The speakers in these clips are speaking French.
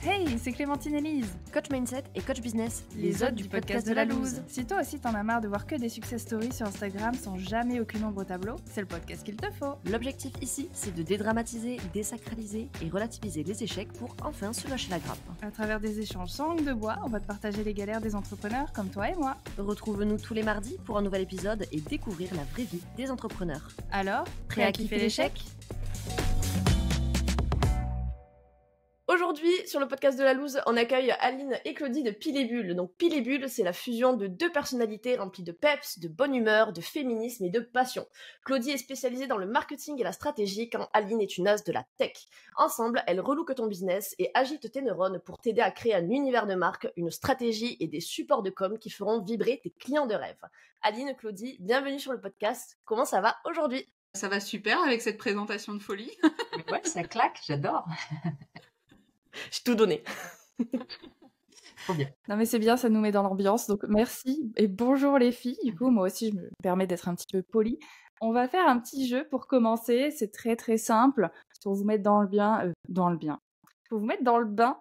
Hey, c'est Clémentine Elise, coach mindset et coach business, les hôtes du podcast de la loose. Si toi aussi t'en as marre de voir que des success stories sur Instagram sans jamais aucune ombre au tableau, c'est le podcast qu'il te faut. L'objectif ici, c'est de dédramatiser, désacraliser et relativiser les échecs pour enfin se lâcher la grappe. À travers des échanges sans langue de bois, on va te partager les galères des entrepreneurs comme toi et moi. Retrouve-nous tous les mardis pour un nouvel épisode et découvrir la vraie vie des entrepreneurs. Alors, prêt à kiffer l'échec ? Aujourd'hui, sur le podcast de la loose, on accueille Aline et Claudie de Pile et Bulle. Donc Pile et Bulle, c'est la fusion de deux personnalités remplies de peps, de bonne humeur, de féminisme et de passion. Claudie est spécialisée dans le marketing et la stratégie, quand Aline est une as de la tech. Ensemble, elles relookent ton business et agitent tes neurones pour t'aider à créer un univers de marque, une stratégie et des supports de com qui feront vibrer tes clients de rêve. Aline, Claudie, bienvenue sur le podcast. Comment ça va aujourd'hui ? Ça va super avec cette présentation de folie. Ouais, ça claque, j'adore. J'ai tout donné. Trop bien. Non mais c'est bien, ça nous met dans l'ambiance, donc merci et bonjour les filles. Du coup, moi aussi je me permets d'être un petit peu polie. On va faire un petit jeu pour commencer, c'est très très simple, pour vous mettre dans le bien, pour vous mettre dans le bain.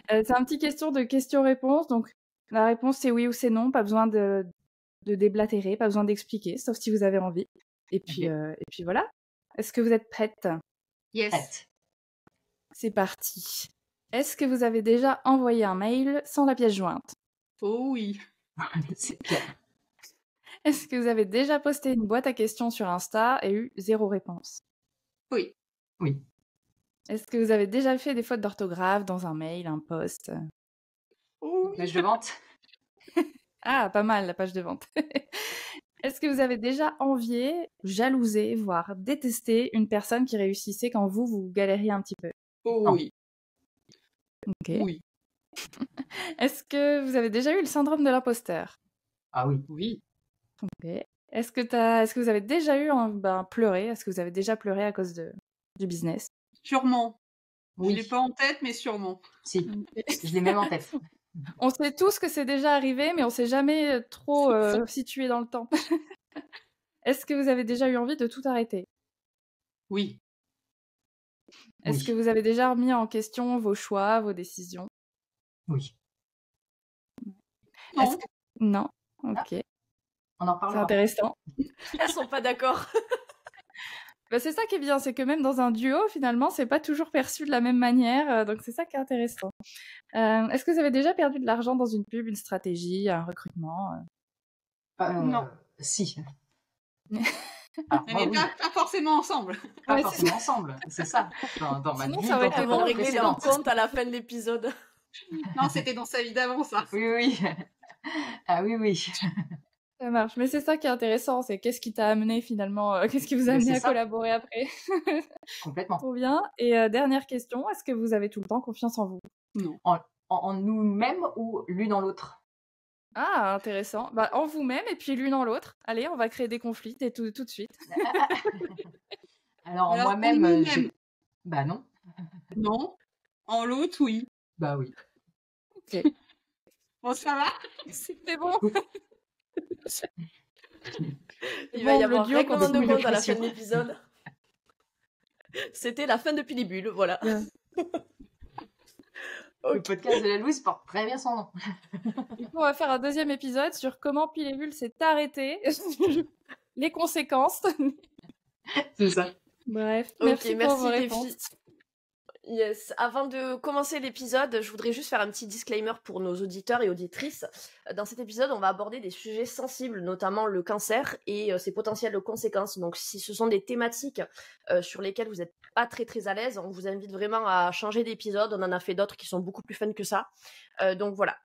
C'est un petit question de questions-réponses, donc la réponse c'est oui ou c'est non, pas besoin de déblatérer, pas besoin d'expliquer, sauf si vous avez envie. Et puis voilà. Est-ce que vous êtes prêtes ? Yes. Prête. C'est parti. Est-ce que vous avez déjà envoyé un mail sans la pièce jointe ? Oh oui. C'est clair. Est-ce que vous avez déjà posté une boîte à questions sur Insta et eu 0 réponse ? Oui. Oui. Est-ce que vous avez déjà fait des fautes d'orthographe dans un mail, un post ? Oh oui. Page de vente. Ah, pas mal la page de vente. Est-ce que vous avez déjà envié, jalousé, voire détesté une personne qui réussissait quand vous galériez un petit peu ? Oh Non. oui. Ok. Oui. Est-ce que vous avez déjà eu le syndrome de l'imposteur ? Ah oui. Oui. Ok. Est-ce que vous avez déjà eu pleuré ? Est-ce que vous avez déjà pleuré à cause du business ? Sûrement. Oui. Je l'ai pas en tête, mais sûrement. Si. Je l'ai même en tête. On sait tous que c'est déjà arrivé, mais on s'est jamais trop situé dans le temps. Est-ce que vous avez déjà eu envie de tout arrêter ? Oui. Est-ce Oui. que vous avez déjà remis en question vos choix, vos décisions ? Oui. Non. Est-ce que... Non ? Ok. On en C'est parlera. intéressant. Elles sont pas d'accord. Bah, c'est ça qui est bien, c'est que même dans un duo, finalement, c'est pas toujours perçu de la même manière, donc c'est ça qui est intéressant. Est-ce que vous avez déjà perdu de l'argent dans une pub, une stratégie, un recrutement ? Non. Si. Alors, Mais moi, oui. pas forcément ensemble. Pas Ouais, forcément ensemble, c'est ça. Dans ma Sinon, vie, ça aurait dans été Elles ma vont bon. régler leur précédente. compte à la fin de l'épisode. Non, c'était dans sa vie d'avant, ça. Oui, oui. Ah oui, oui. Ça marche, mais c'est ça qui est intéressant, c'est qu'est-ce qui t'a amené finalement, qu'est-ce qui vous a Mais amené c'est à ça. collaborer après ? Complètement. Trop bien. Et dernière question, est-ce que vous avez tout le temps confiance en vous ? Non. En nous-mêmes ou l'une en l'autre. Ah, intéressant. Bah, en vous-même et puis l'une en l'autre. Allez, on va créer des conflits tout de suite. Alors, en Alors, moi-même, en nous-mêmes. j'ai... Bah non. Non. En l'autre, oui. Bah oui. Ok. Bon, ça va. C'est bon. Il Bon, va y le avoir duo règlement de continue compte les à la fin de pressions. l'épisode. C'était la fin de Pile et Bulle, voilà. Bien. Le podcast de la Louise porte très bien son nom. Du coup, on va faire un deuxième épisode sur comment Pile et Bulle s'est arrêté, les conséquences. C'est ça. Bref, Ok, merci pour merci vos les réponses. filles. Yes. Avant de commencer l'épisode, je voudrais juste faire un petit disclaimer pour nos auditeurs et auditrices. Dans cet épisode, on va aborder des sujets sensibles, notamment le cancer et ses potentielles conséquences. Donc, si ce sont des thématiques sur lesquelles vous n'êtes pas très très à l'aise, on vous invite vraiment à changer d'épisode. On en a fait d'autres qui sont beaucoup plus fun que ça. Donc voilà.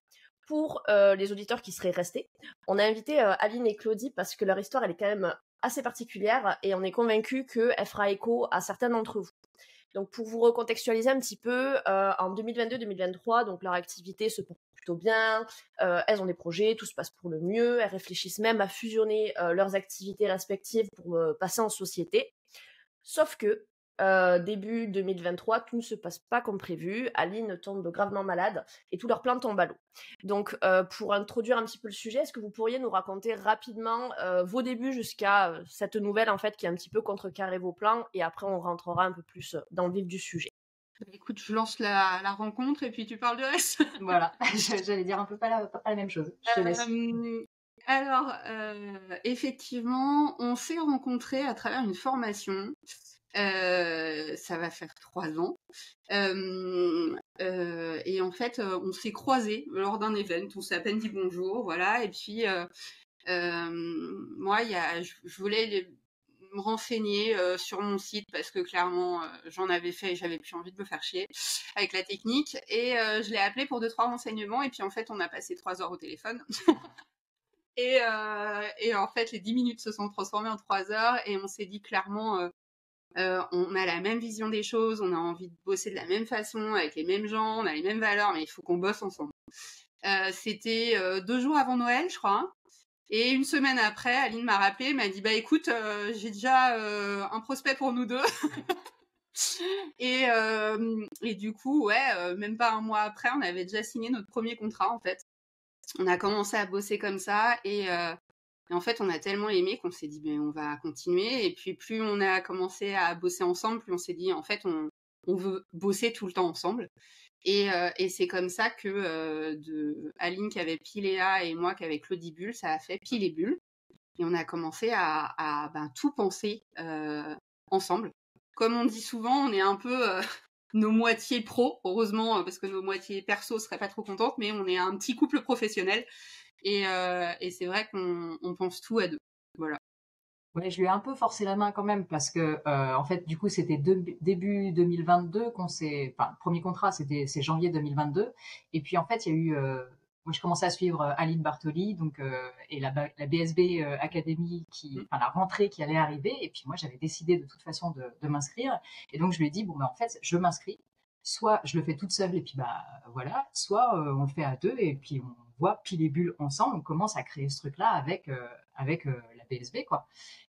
Pour les auditeurs qui seraient restés, on a invité Aline et Claudie parce que leur histoire, elle est quand même assez particulière et on est convaincus qu'elle fera écho à certains d'entre vous. Donc pour vous recontextualiser un petit peu, en 2022-2023, donc leur activité se porte plutôt bien, elles ont des projets, tout se passe pour le mieux, elles réfléchissent même à fusionner leurs activités respectives pour passer en société. Sauf que début 2023, tout ne se passe pas comme prévu, Aline tombe gravement malade et tout leur plan tombe à l'eau. Donc pour introduire un petit peu le sujet, est-ce que vous pourriez nous raconter rapidement vos débuts jusqu'à cette nouvelle en fait qui a un petit peu contrecarré vos plans et après on rentrera un peu plus dans le vif du sujet. Écoute, je lance la rencontre et puis tu parles du reste. Voilà, j'allais dire un peu pas la même chose. Je te laisse. Alors, effectivement, on s'est rencontrés à travers une formation. Ça va faire 3 ans. Et en fait, on s'est croisés lors d'un event. On s'est à peine dit bonjour, voilà. Et puis, moi, je voulais me renseigner sur mon site parce que clairement, j'en avais fait et j'avais plus envie de me faire chier avec la technique. Et je l'ai appelé pour 2-3 renseignements. Et puis, en fait, on a passé 3 heures au téléphone. Et en fait, les 10 minutes se sont transformées en 3 heures et on s'est dit clairement, on a la même vision des choses, on a envie de bosser de la même façon, avec les mêmes gens, on a les mêmes valeurs, mais il faut qu'on bosse ensemble. C'était 2 jours avant Noël, je crois. Hein. Et une semaine après, Aline m'a rappelé, m'a dit bah écoute, j'ai déjà un prospect pour nous 2. Et du coup, ouais, même pas un mois après, on avait déjà signé notre premier contrat en fait. On a commencé à bosser comme ça et en fait, on a tellement aimé qu'on s'est dit, ben, on va continuer. Et puis, plus on a commencé à bosser ensemble, plus on s'est dit, en fait, on veut bosser tout le temps ensemble. Et c'est comme ça que de Aline qui avait Piléa et moi qui avait Claudibule, ça a fait Pile et Bulle. Et on a commencé à tout penser ensemble. Comme on dit souvent, on est un peu nos moitiés pro, heureusement, parce que nos moitiés perso seraient pas trop contentes, mais on est un petit couple professionnel. Et c'est vrai qu'on pense tout à 2. Voilà. Ouais, je lui ai un peu forcé la main quand même parce que en fait du coup c'était début 2022 le premier contrat c'est janvier 2022 et puis en fait il y a eu moi je commençais à suivre Aline Bartoli donc et la BSB Academy la rentrée qui allait arriver et puis moi j'avais décidé de toute façon de m'inscrire et donc je lui ai dit bon ben en fait je m'inscris soit je le fais toute seule et puis voilà soit on le fait à 2 et puis on voit Pile et Bulle ensemble on commence à créer ce truc là avec la BSB quoi.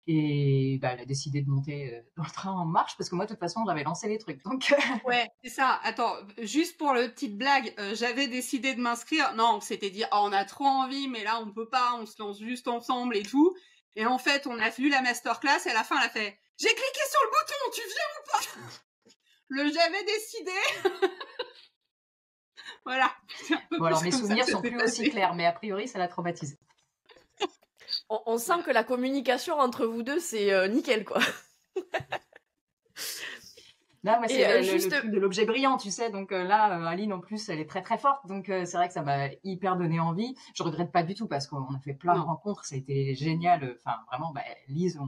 Et elle a décidé de monter dans le train en marche parce que moi de toute façon j'avais lancé les trucs donc ouais c'est ça. Attends, juste pour le petite blague, j'avais décidé de m'inscrire. Non, on s'était dit on a trop envie mais là on peut pas, on se lance juste ensemble et tout. Et en fait on a vu la masterclass et à la fin elle a fait j'ai cliqué sur le bouton, tu viens ou pas? Le j'avais décidé. Voilà. Bon alors mes souvenirs sont plus aussi clairs mais a priori ça l'a traumatisé. On sent que la communication entre vous deux, c'est nickel, quoi. Là, moi, c'est le truc de l'objet brillant, tu sais. Donc là, Aline, en plus, elle est très, très forte. Donc c'est vrai que ça m'a hyper donné envie. Je regrette pas du tout parce qu'on a fait plein de rencontres. Ça a été génial. Enfin, vraiment, Lise,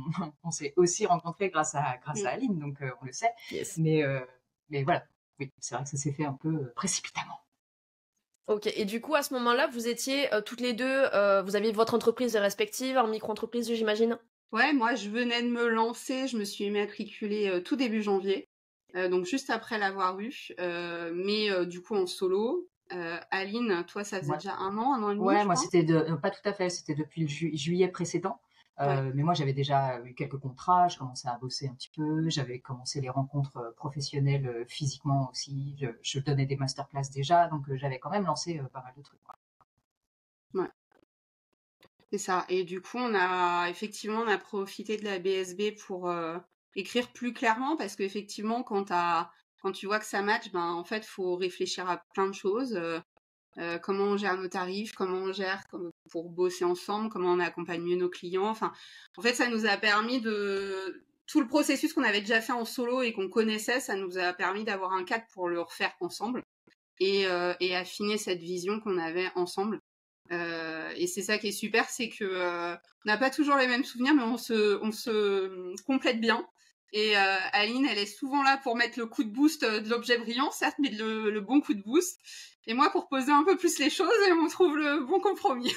on s'est aussi rencontrés grâce à Aline. Donc on le sait. Yes. Mais voilà. Oui, c'est vrai que ça s'est fait un peu précipitamment. Ok, et du coup, à ce moment-là, vous étiez toutes les deux, vous aviez votre entreprise respective, en micro-entreprise, j'imagine? Ouais, moi, je venais de me lancer, je me suis immatriculée tout début janvier, donc juste après l'avoir eu, mais du coup en solo. Aline, toi, ça faisait déjà un an et demi, ouais, je moi, crois. c'était pas tout à fait, c'était depuis le juillet précédent. Mais moi, j'avais déjà eu quelques contrats, je commençais à bosser un petit peu, j'avais commencé les rencontres professionnelles physiquement aussi, je donnais des masterclass déjà, donc j'avais quand même lancé pas mal de trucs. Quoi. Ouais, c'est ça. Et du coup, on a profité de la BSB pour écrire plus clairement, parce qu'effectivement, quand tu vois que ça match, en fait, faut réfléchir à plein de choses. Comment on gère nos tarifs, comment on gère pour bosser ensemble, comment on accompagne mieux nos clients. Enfin, en fait, ça nous a permis tout le processus qu'on avait déjà fait en solo et qu'on connaissait, ça nous a permis d'avoir un cadre pour le refaire ensemble et affiner cette vision qu'on avait ensemble. Et c'est ça qui est super, c'est que on n'a pas toujours les mêmes souvenirs, mais on se complète bien. Et Aline, elle est souvent là pour mettre le coup de boost de l'objet brillant, certes, mais le bon coup de boost. Et moi, pour poser un peu plus les choses, et on trouve le bon compromis.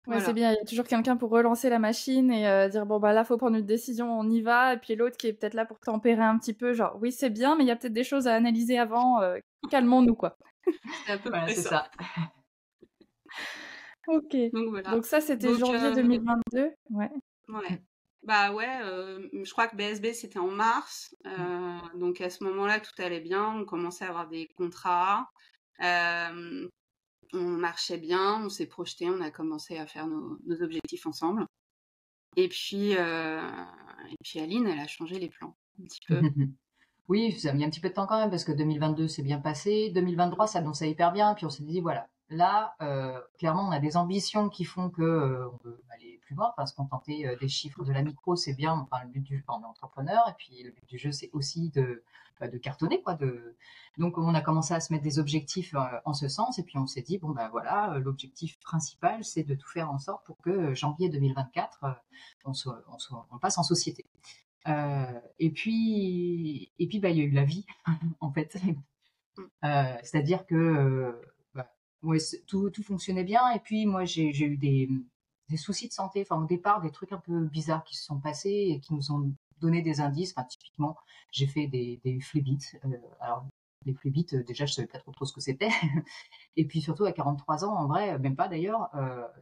Ouais, c'est bien, il y a toujours quelqu'un pour relancer la machine et dire bon là faut prendre une décision, on y va, et puis l'autre qui est peut-être là pour tempérer un petit peu, genre oui c'est bien mais il y a peut-être des choses à analyser avant, calmons-nous quoi. C'est à peu Voilà, près c'est ça. Ok, Donc voilà. donc ça c'était janvier 2022, ouais. Ouais. Bah ouais, je crois que BSB c'était en mars, donc à ce moment-là tout allait bien, on commençait à avoir des contrats, on marchait bien, on s'est projeté, on a commencé à faire nos objectifs ensemble. Et puis puis Aline, elle a changé les plans un petit peu. Oui, ça a mis un petit peu de temps quand même parce que 2022 s'est bien passé, 2023 ça annonçait hyper bien, puis on s'est dit voilà, là clairement on a des ambitions qui font que on veut aller plus loin, enfin se contenter des chiffres de la micro c'est bien, enfin le but du on est entrepreneur et puis le but du jeu c'est aussi de cartonner quoi, donc on a commencé à se mettre des objectifs en ce sens et puis on s'est dit bon ben voilà, l'objectif principal c'est de tout faire en sorte pour que janvier 2024 on passe en société. Et puis bah, il y a eu la vie, en fait. C'est-à-dire que bah, ouais, tout fonctionnait bien. Et puis moi, j'ai eu des soucis de santé. Enfin, au départ, des trucs un peu bizarres qui se sont passés et qui nous ont donné des indices. Enfin, typiquement, j'ai fait des phlébites. Alors, les phlébites, déjà, je savais pas trop ce que c'était. Et puis surtout, à 43 ans, en vrai, même pas d'ailleurs,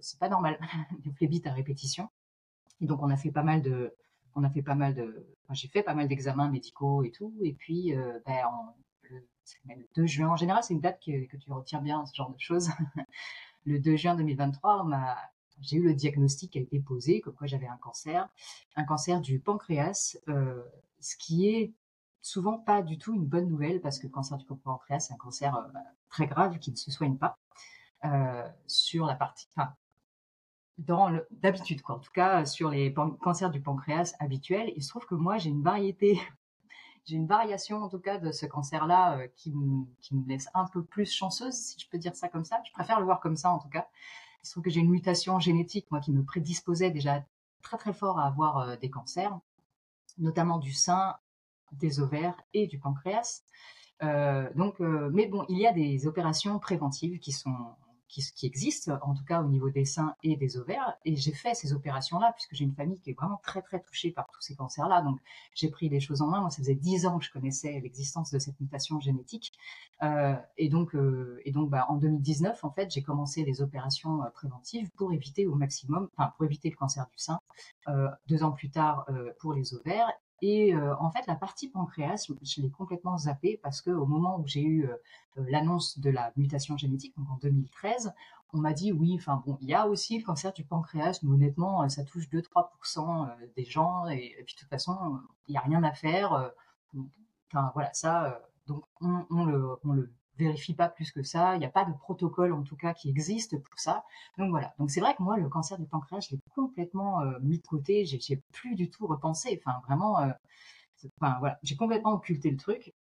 c'est pas normal. Des phlébites à répétition. Et donc, on a fait pas mal de, enfin, j'ai fait pas mal d'examens médicaux et tout. Et puis, ben, c'est même le 2 juin, en général, c'est une date que tu retiens bien, ce genre de choses. Le 2 juin 2023, j'ai eu le diagnostic qui a été posé, comme quoi j'avais un cancer du pancréas, ce qui est souvent pas du tout une bonne nouvelle parce que le cancer du pancréas, c'est un cancer très grave qui ne se soigne pas sur la partie, enfin, d'habitude quoi. En tout cas, sur les cancers du pancréas habituels, il se trouve que moi j'ai une variation en tout cas de ce cancer-là qui me laisse un peu plus chanceuse, si je peux dire ça comme ça. Je préfère le voir comme ça en tout cas. Il se trouve que j'ai une mutation génétique moi qui me prédisposait déjà très très fort à avoir des cancers, notamment du sein, des ovaires et du pancréas. Mais bon, il y a des opérations préventives qui existent, en tout cas au niveau des seins et des ovaires. Et j'ai fait ces opérations-là, puisque j'ai une famille qui est vraiment très, très touchée par tous ces cancers-là. Donc, j'ai pris les choses en main. Moi, ça faisait 10 ans que je connaissais l'existence de cette mutation génétique. Et donc bah, en 2019, en fait, j'ai commencé les opérations préventives pour éviter au maximum, enfin, pour éviter le cancer du sein. 2 ans plus tard, pour les ovaires. Et en fait, la partie pancréas, je l'ai complètement zappée parce qu'au moment où j'ai eu l'annonce de la mutation génétique, donc en 2013, on m'a dit oui, enfin bon, il y a aussi le cancer du pancréas, mais honnêtement, ça touche 2-3% des gens, et puis de toute façon, il n'y a rien à faire. Enfin voilà, ça, donc on le vérifie pas plus que ça. Il n'y a pas de protocole en tout cas qui existe pour ça. Donc voilà. Donc c'est vrai que moi, le cancer du pancréas, je l'ai complètement mis de côté. J'ai plus du tout repensé. Enfin vraiment, enfin voilà, j'ai complètement occulté le truc.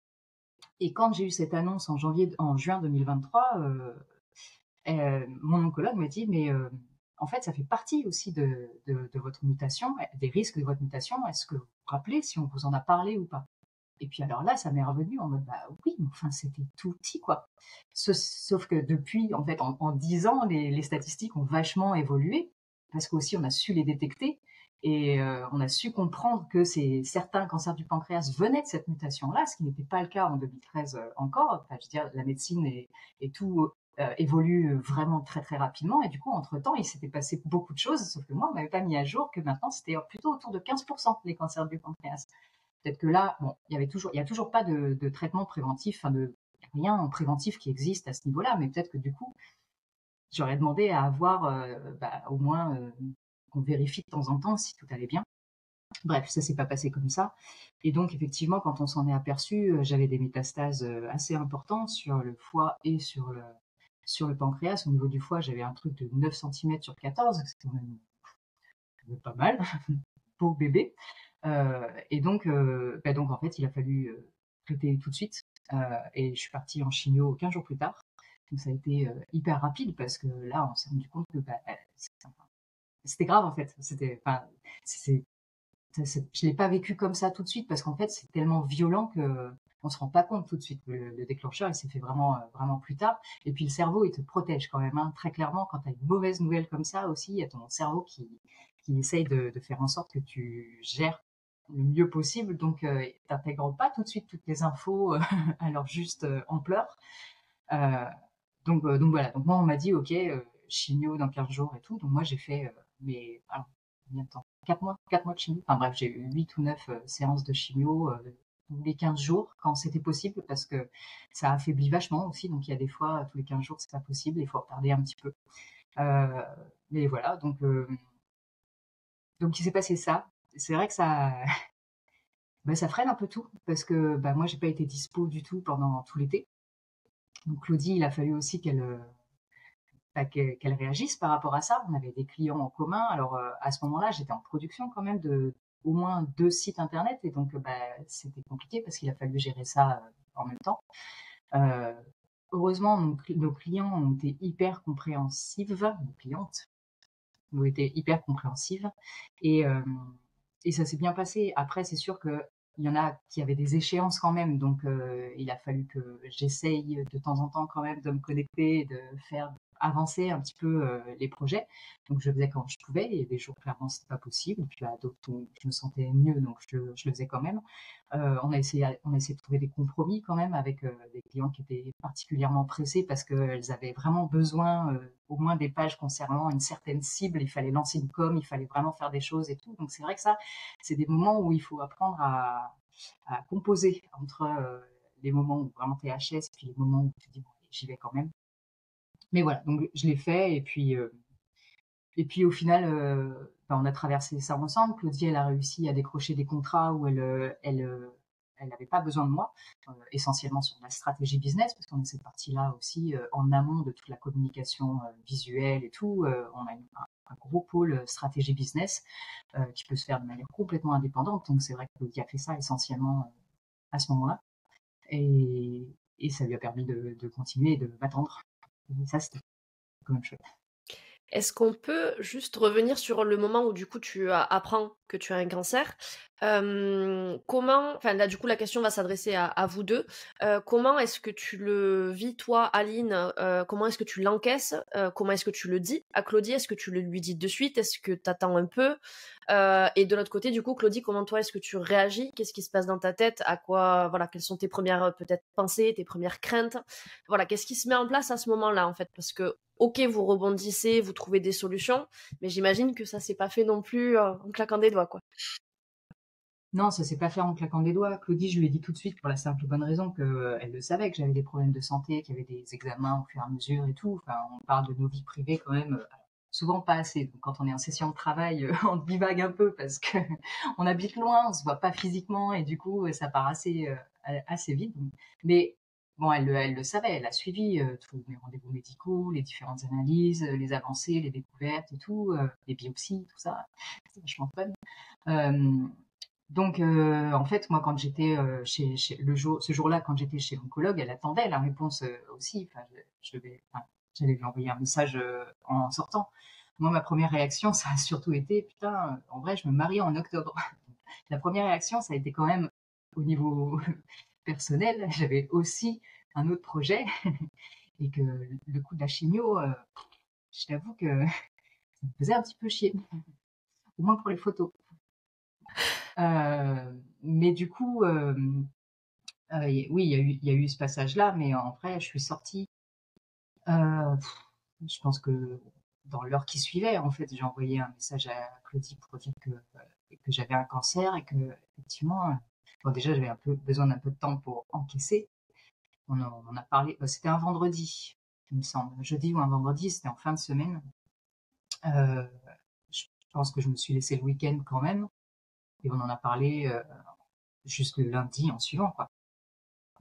Et quand j'ai eu cette annonce en juin 2023, mon oncologue m'a dit mais en fait, ça fait partie aussi de votre mutation, des risques de votre mutation. Est-ce que vous vous rappelez si on vous en a parlé ou pas? Et puis alors là, ça m'est revenu en mode, bah oui, mais enfin, c'était tout petit, quoi. Sauf que depuis, en fait, en 10 ans, les statistiques ont vachement évolué, parce qu'aussi on a su les détecter, et on a su comprendre que certains cancers du pancréas venaient de cette mutation-là, ce qui n'était pas le cas en 2013 encore. Enfin, je veux dire, la médecine et tout évolue vraiment très très rapidement, et du coup, entre-temps, il s'était passé beaucoup de choses, sauf que moi, on m'avait pas mis à jour que maintenant, c'était plutôt autour de 15% les cancers du pancréas. Peut-être que là, bon, il y a toujours pas de traitement préventif, enfin de rien en préventif qui existe à ce niveau-là, mais peut-être que du coup, j'aurais demandé à avoir bah, au moins qu'on vérifie de temps en temps si tout allait bien. Bref, ça s'est pas passé comme ça. Et donc effectivement, quand on s'en est aperçu, j'avais des métastases assez importantes sur le foie et sur le pancréas. Au niveau du foie, j'avais un truc de 9 cm sur 14, c'est quand même pas mal pour bébé. Et donc en fait, il a fallu traiter tout de suite. Et je suis partie en chimio 15 jours plus tard. Donc ça a été hyper rapide parce que là, on s'est rendu compte que c'était grave en fait. Je l'ai pas vécu comme ça tout de suite parce qu'en fait, c'est tellement violent que on se rend pas compte tout de suite. Le déclencheur, il s'est fait vraiment, vraiment plus tard. Et puis le cerveau, il te protège quand même, hein, très clairement. Quand tu as une mauvaise nouvelle comme ça aussi, il y a ton cerveau qui essaye de faire en sorte que tu gères le mieux possible. Donc, tu n'intègres pas tout de suite toutes les infos à leur juste ampleur. Donc voilà. Donc moi, on m'a dit, OK, chimio dans 15 jours et tout. Donc moi, j'ai fait alors, combien de temps 4 mois de chimio. Enfin bref, j'ai eu 8 ou 9 séances de chimio tous les 15 jours quand c'était possible parce que ça affaiblit vachement aussi. Donc il y a des fois, tous les 15 jours, c'est pas possible. Il faut retarder un petit peu. Mais voilà, donc il s'est passé ça. c'est vrai que ça, ça freine un peu tout parce que moi, j'ai pas été dispo du tout pendant tout l'été. Donc Claudie, il a fallu aussi qu'elle réagisse par rapport à ça. On avait des clients en commun. Alors à ce moment-là, j'étais en production quand même de au moins 2 sites internet et donc c'était compliqué parce qu'il a fallu gérer ça en même temps. Euh, Heureusement, nos clients ont été hyper compréhensives, nos clientes ont été hyper compréhensives et, euh, et ça s'est bien passé. Après, c'est sûr que il y en a qui avaient des échéances quand même, donc il a fallu que j'essaye de temps en temps quand même de me connecter, de faire avancer un petit peu les projets. Donc je le faisais quand je pouvais. Il y a des jours clairement c'était pas possible, et puis à d'autres où je me sentais mieux, donc je le faisais quand même. On a essayé de trouver des compromis quand même avec des clients qui étaient particulièrement pressés parce qu'elles avaient vraiment besoin au moins des pages concernant une certaine cible. Il fallait lancer une com, il fallait vraiment faire des choses et tout. Donc c'est vrai que ça, c'est des moments où il faut apprendre à composer entre les moments où vraiment t'es HS et puis les moments où tu te dis bon, j'y vais quand même. Mais voilà, donc je l'ai fait et puis au final, on a traversé ça ensemble. Claudie, elle a réussi à décrocher des contrats où elle n'avait pas besoin de moi, essentiellement sur la stratégie business, parce qu'on a cette partie-là aussi en amont de toute la communication visuelle et tout. On a un gros pôle stratégie business qui peut se faire de manière complètement indépendante. Donc c'est vrai que Claudie a fait ça essentiellement à ce moment-là. Et, et ça lui a permis de continuer et de m'attendre. Et ça, c'était quand même chouette. Est-ce qu'on peut juste revenir sur le moment où du coup tu apprends que tu as un cancer? Comment, enfin là du coup la question va s'adresser à vous deux. Comment est-ce que tu le vis toi, Aline? Comment est-ce que tu l'encaisses? Comment est-ce que tu le dis à Claudie? Est-ce que tu le lui dis de suite? Est-ce que tu attends un peu? Et de l'autre côté, du coup, Claudie, comment toi est-ce que tu réagis? Qu'est-ce qui se passe dans ta tête? À quoi, voilà, quelles sont tes premières peut-être pensées, tes premières craintes? Voilà, qu'est-ce qui se met en place à ce moment-là en fait? Parce que ok, vous rebondissez, vous trouvez des solutions, mais j'imagine que ça s'est pas fait non plus en claquant des doigts, quoi. Non, ça s'est pas fait en claquant des doigts. Claudie, je lui ai dit tout de suite pour la simple et bonne raison que elle le savait que j'avais des problèmes de santé, qu'il y avait des examens au fur et à mesure et tout. Enfin, on parle de nos vies privées quand même, souvent pas assez. Donc, quand on est en session de travail, on divague un peu parce que on habite loin, on se voit pas physiquement et du coup, ça part assez vite. Mais bon, elle le savait, elle a suivi tous mes rendez-vous médicaux, les différentes analyses, les avancées, les découvertes et tout, les biopsies, tout ça. C'est vachement fun. Euh, donc, en fait, moi, quand j'étais ce jour-là, quand j'étais chez l'oncologue, elle attendait la réponse aussi. Enfin, j'allais lui envoyer un message en sortant. Moi, ma première réaction, ça a surtout été, putain, en vrai, je me marie en octobre. La première réaction, ça a été quand même au niveau personnel. J'avais aussi un autre projet et que le coup de la chimio, je t'avoue que ça me faisait un petit peu chier, au moins pour les photos. Mais du coup, oui, il y a eu ce passage-là, mais en vrai, je suis sortie. euh, je pense que dans l'heure qui suivait, en fait, j'ai envoyé un message à Claudie pour dire que j'avais un cancer et que, effectivement, bon, déjà, j'avais un peu besoin d'un peu de temps pour encaisser. On en a parlé, c'était un vendredi, il me semble, un jeudi ou un vendredi, c'était en fin de semaine. Euh, je pense que je me suis laissé le week-end quand même, et on en a parlé juste le lundi en suivant, quoi.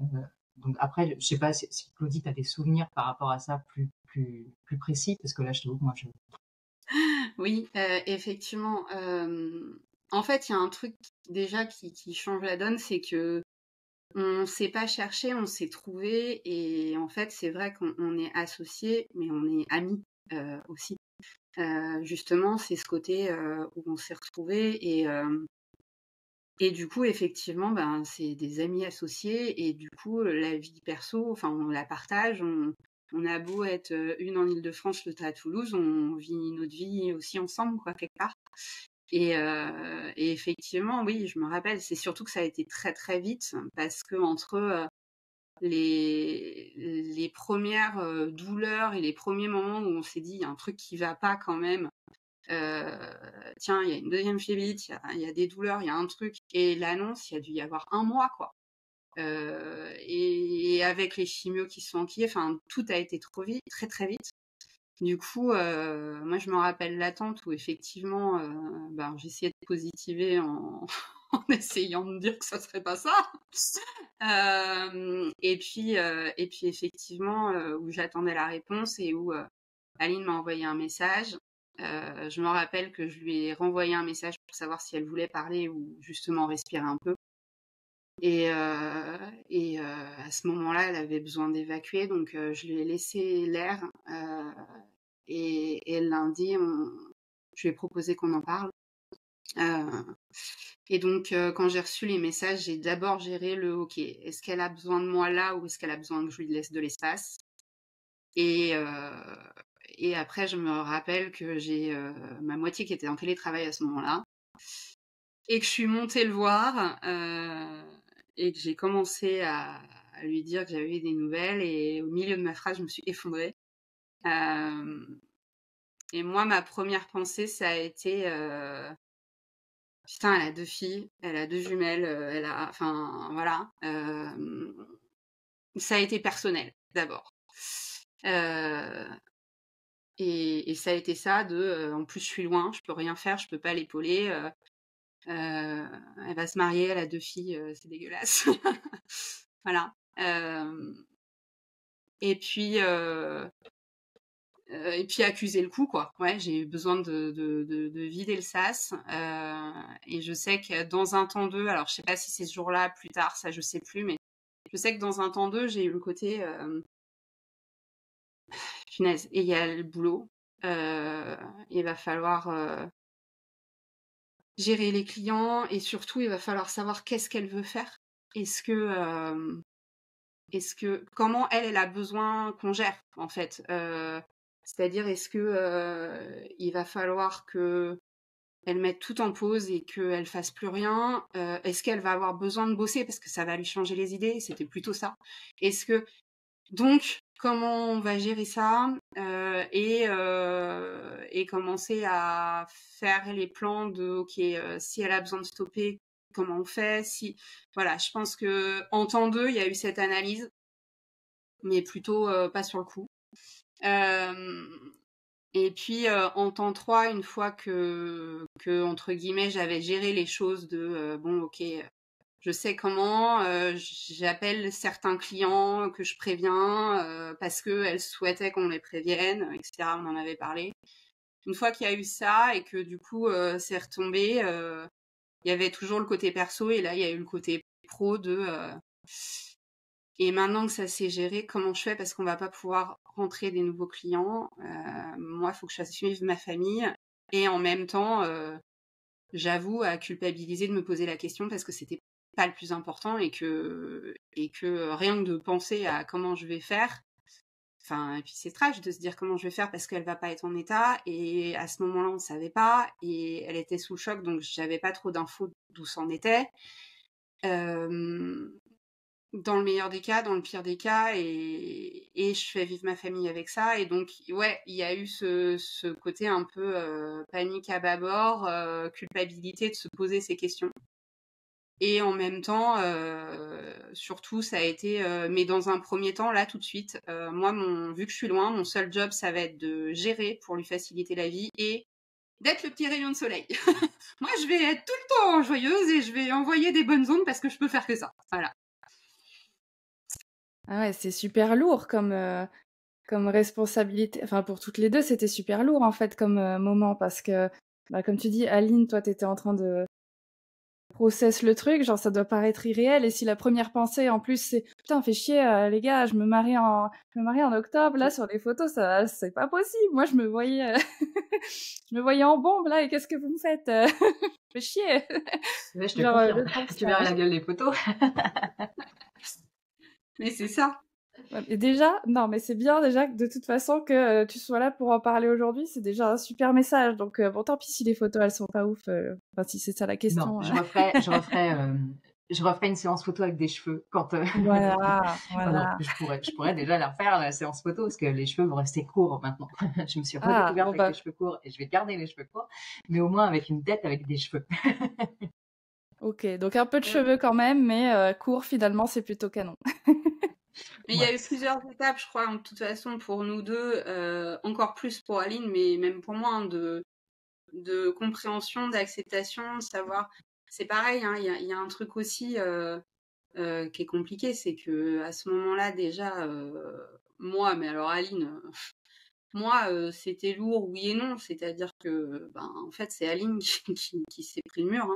Euh, donc après, je sais pas si Claudie, tu as des souvenirs par rapport à ça plus précis, parce que là, je t'avoue que moi, je... Oui, effectivement. En fait, il y a un truc déjà qui change la donne, c'est que on s'est pas cherché, on s'est trouvé, et en fait, c'est vrai qu'on est associés, mais on est amis aussi. Justement, c'est ce côté où on s'est retrouvés et du coup, effectivement, ben, c'est des amis associés et du coup, la vie perso, enfin, on la partage. On a beau être une en Île-de-France, l'autre à Toulouse, on vit notre vie aussi ensemble, quoi, quelque part. Et effectivement, oui, je me rappelle, c'est surtout que ça a été très très vite parce que entre les premières douleurs et les premiers moments où on s'est dit, il y a un truc qui va pas quand même, tiens, il y a une deuxième phlébite, il y a des douleurs, il y a un truc, et l'annonce, il y a dû y avoir un mois, quoi. Et avec les chimios qui sont enquillés, enfin, tout a été trop vite, très très vite. Du coup, moi, je me rappelle l'attente où effectivement, j'essayais de positiver en, en essayant de dire que ça serait pas ça. Et puis effectivement, où j'attendais la réponse et où Aline m'a envoyé un message. Je me rappelle que je lui ai renvoyé un message pour savoir si elle voulait parler ou justement respirer un peu. Et à ce moment-là, elle avait besoin d'évacuer, donc je lui ai laissé l'air. Et lundi, je lui ai proposé qu'on en parle. Et donc, quand j'ai reçu les messages, j'ai d'abord géré le OK. Est-ce qu'elle a besoin de moi là ou est-ce qu'elle a besoin que je lui laisse de l'espace? Et après, je me rappelle que j'ai ma moitié qui était en télétravail à ce moment-là et que je suis montée le voir et que j'ai commencé à lui dire que j'avais eu des nouvelles et au milieu de ma phrase, je me suis effondrée. Et moi, ma première pensée, ça a été putain, elle a 2 filles, elle a 2 jumelles, enfin voilà. Ça a été personnel d'abord. Et ça a été ça de en plus je suis loin, je peux rien faire, je peux pas l'épauler. Elle va se marier, elle a 2 filles, c'est dégueulasse. Voilà. Et puis accuser le coup, quoi. Ouais, j'ai eu besoin de vider le sas. Et je sais que dans un temps 2, alors je sais pas si c'est ce jour-là, plus tard, ça je sais plus, mais je sais que dans un temps 2, j'ai eu le côté punaise, et il y a le boulot. Il va falloir gérer les clients et surtout il va falloir savoir qu'est-ce qu'elle veut faire. Est-ce que comment elle a besoin qu'on gère en fait. C'est-à-dire est-ce que il va falloir que elle mette tout en pause et qu'elle fasse plus rien. Est-ce qu'elle va avoir besoin de bosser parce que ça va lui changer les idées? C'était plutôt ça. Est-ce que donc comment on va gérer ça et commencer à faire les plans de ok si elle a besoin de stopper comment on fait si voilà je pense que en temps 2 il y a eu cette analyse mais plutôt pas sur le coup et puis en temps 3 une fois que entre guillemets j'avais géré les choses de bon ok je sais comment, j'appelle certains clients que je préviens parce qu'elles souhaitaient qu'on les prévienne, etc. On en avait parlé. Une fois qu'il y a eu ça et que du coup c'est retombé, il y avait toujours le côté perso et là il y a eu le côté pro de et maintenant que ça s'est géré, comment je fais parce qu'on va pas pouvoir rentrer des nouveaux clients. Moi, il faut que je suive ma famille et en même temps, j'avoue à culpabiliser de me poser la question parce que c'était pas le plus important et que rien que de penser à comment je vais faire enfin et puis c'est trash de se dire comment je vais faire parce qu'elle va pas être en état et à ce moment-là on savait pas et elle était sous le choc donc j'avais pas trop d'infos d'où c'en était dans le meilleur des cas, dans le pire des cas, et je fais vivre ma famille avec ça. Et donc, ouais, il y a eu ce côté un peu panique à bâbord, culpabilité de se poser ces questions. Et en même temps, surtout, ça a été, mais dans un premier temps, là, tout de suite, moi, vu que je suis loin, mon seul job, ça va être de gérer pour lui faciliter la vie et d'être le petit rayon de soleil. Moi, je vais être tout le temps joyeuse et je vais envoyer des bonnes ondes parce que je peux faire que ça. Voilà. Ah ouais, c'est super lourd comme responsabilité. Enfin, pour toutes les deux, c'était super lourd en fait comme moment parce que, comme tu dis, Aline, toi, t'étais en train de process le truc, genre ça doit paraître irréel. Et si la première pensée en plus c'est putain, fait chier, les gars, je me marie en octobre, là sur les photos, ça c'est pas possible. Moi, je me voyais, je me voyais en bombe là, et qu'est-ce que vous me faites fait chier. Ouais, je te Genre, confirme. Tu verras la gueule des photos. Mais c'est ça. Et déjà, non, mais c'est bien déjà que de toute façon que tu sois là pour en parler aujourd'hui, c'est déjà un super message. Donc bon, tant pis si les photos elles sont pas ouf. Enfin, si c'est ça la question. Non, je referai une séance photo avec des cheveux quand. Voilà. Non, je pourrais déjà la refaire la séance photo parce que les cheveux vont rester courts maintenant. Je me suis redécouverte avec les cheveux courts et je vais garder les cheveux courts, mais au moins avec une tête avec des cheveux. Ok, donc un peu de cheveux quand même, mais court finalement c'est plutôt canon. Mais il y a eu plusieurs étapes, je crois, de toute façon, pour nous deux, encore plus pour Aline, mais même pour moi, hein, de compréhension, d'acceptation, de savoir. C'est pareil, hein, il y a un truc aussi qui est compliqué, c'est que à ce moment-là, déjà, moi, mais alors Aline, moi, c'était lourd, oui et non. C'est-à-dire que, en fait, c'est Aline qui s'est pris le mur,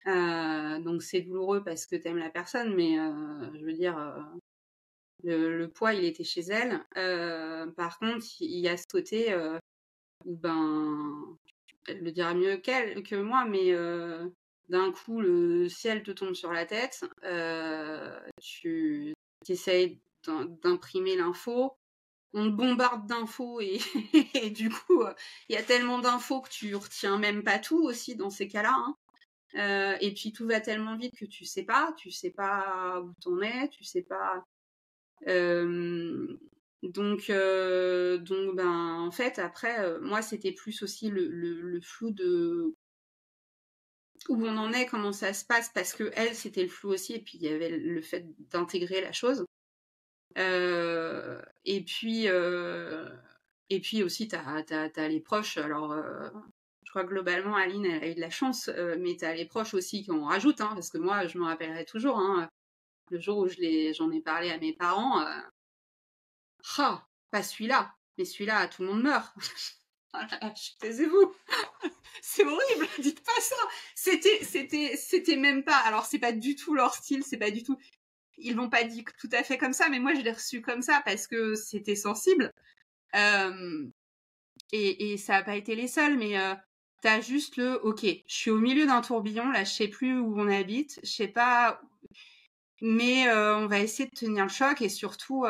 hein. Donc c'est douloureux parce que t'aimes la personne, mais je veux dire, le poids, il était chez elle. Par contre, il y a ce côté où, elle le dira mieux que moi, mais d'un coup, le ciel te tombe sur la tête. Tu essayes d'imprimer l'info. On te bombarde d'infos et, et du coup, il y a tellement d'infos que tu retiens même pas tout aussi dans ces cas-là, hein. Et puis tout va tellement vite que tu sais pas où t'en es, tu sais pas. Donc, en fait, après, moi, c'était plus aussi le flou de où on en est, comment ça se passe, parce que elle, c'était le flou aussi, et puis il y avait le fait d'intégrer la chose. Et puis aussi, t'as les proches. Alors, je crois que globalement, Aline, elle a eu de la chance, mais t'as les proches aussi qui en rajoutent, hein, parce que moi, je me rappellerai toujours, hein, le jour où j'en ai parlé à mes parents. Pas celui-là, mais celui-là, tout le monde meurt. Taisez-vous. C'est horrible, dites pas ça. C'était même pas. Alors, c'est pas du tout leur style, c'est pas du tout. Ils l'ont pas dit tout à fait comme ça, mais moi, je l'ai reçu comme ça parce que c'était sensible. Et ça a pas été les seuls, mais t'as juste ok, je suis au milieu d'un tourbillon, là, je sais plus où on habite, je sais pas, mais on va essayer de tenir le choc et surtout,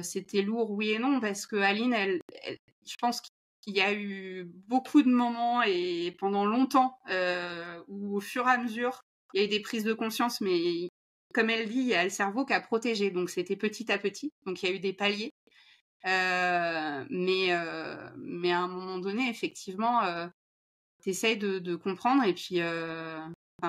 c'était lourd, oui et non, parce que Aline, je pense qu'il y a eu beaucoup de moments et pendant longtemps où au fur et à mesure, il y a eu des prises de conscience, mais comme elle dit, il y a le cerveau qui a protégé, donc c'était petit à petit, donc il y a eu des paliers. Mais à un moment donné, effectivement, t'essayes de comprendre et puis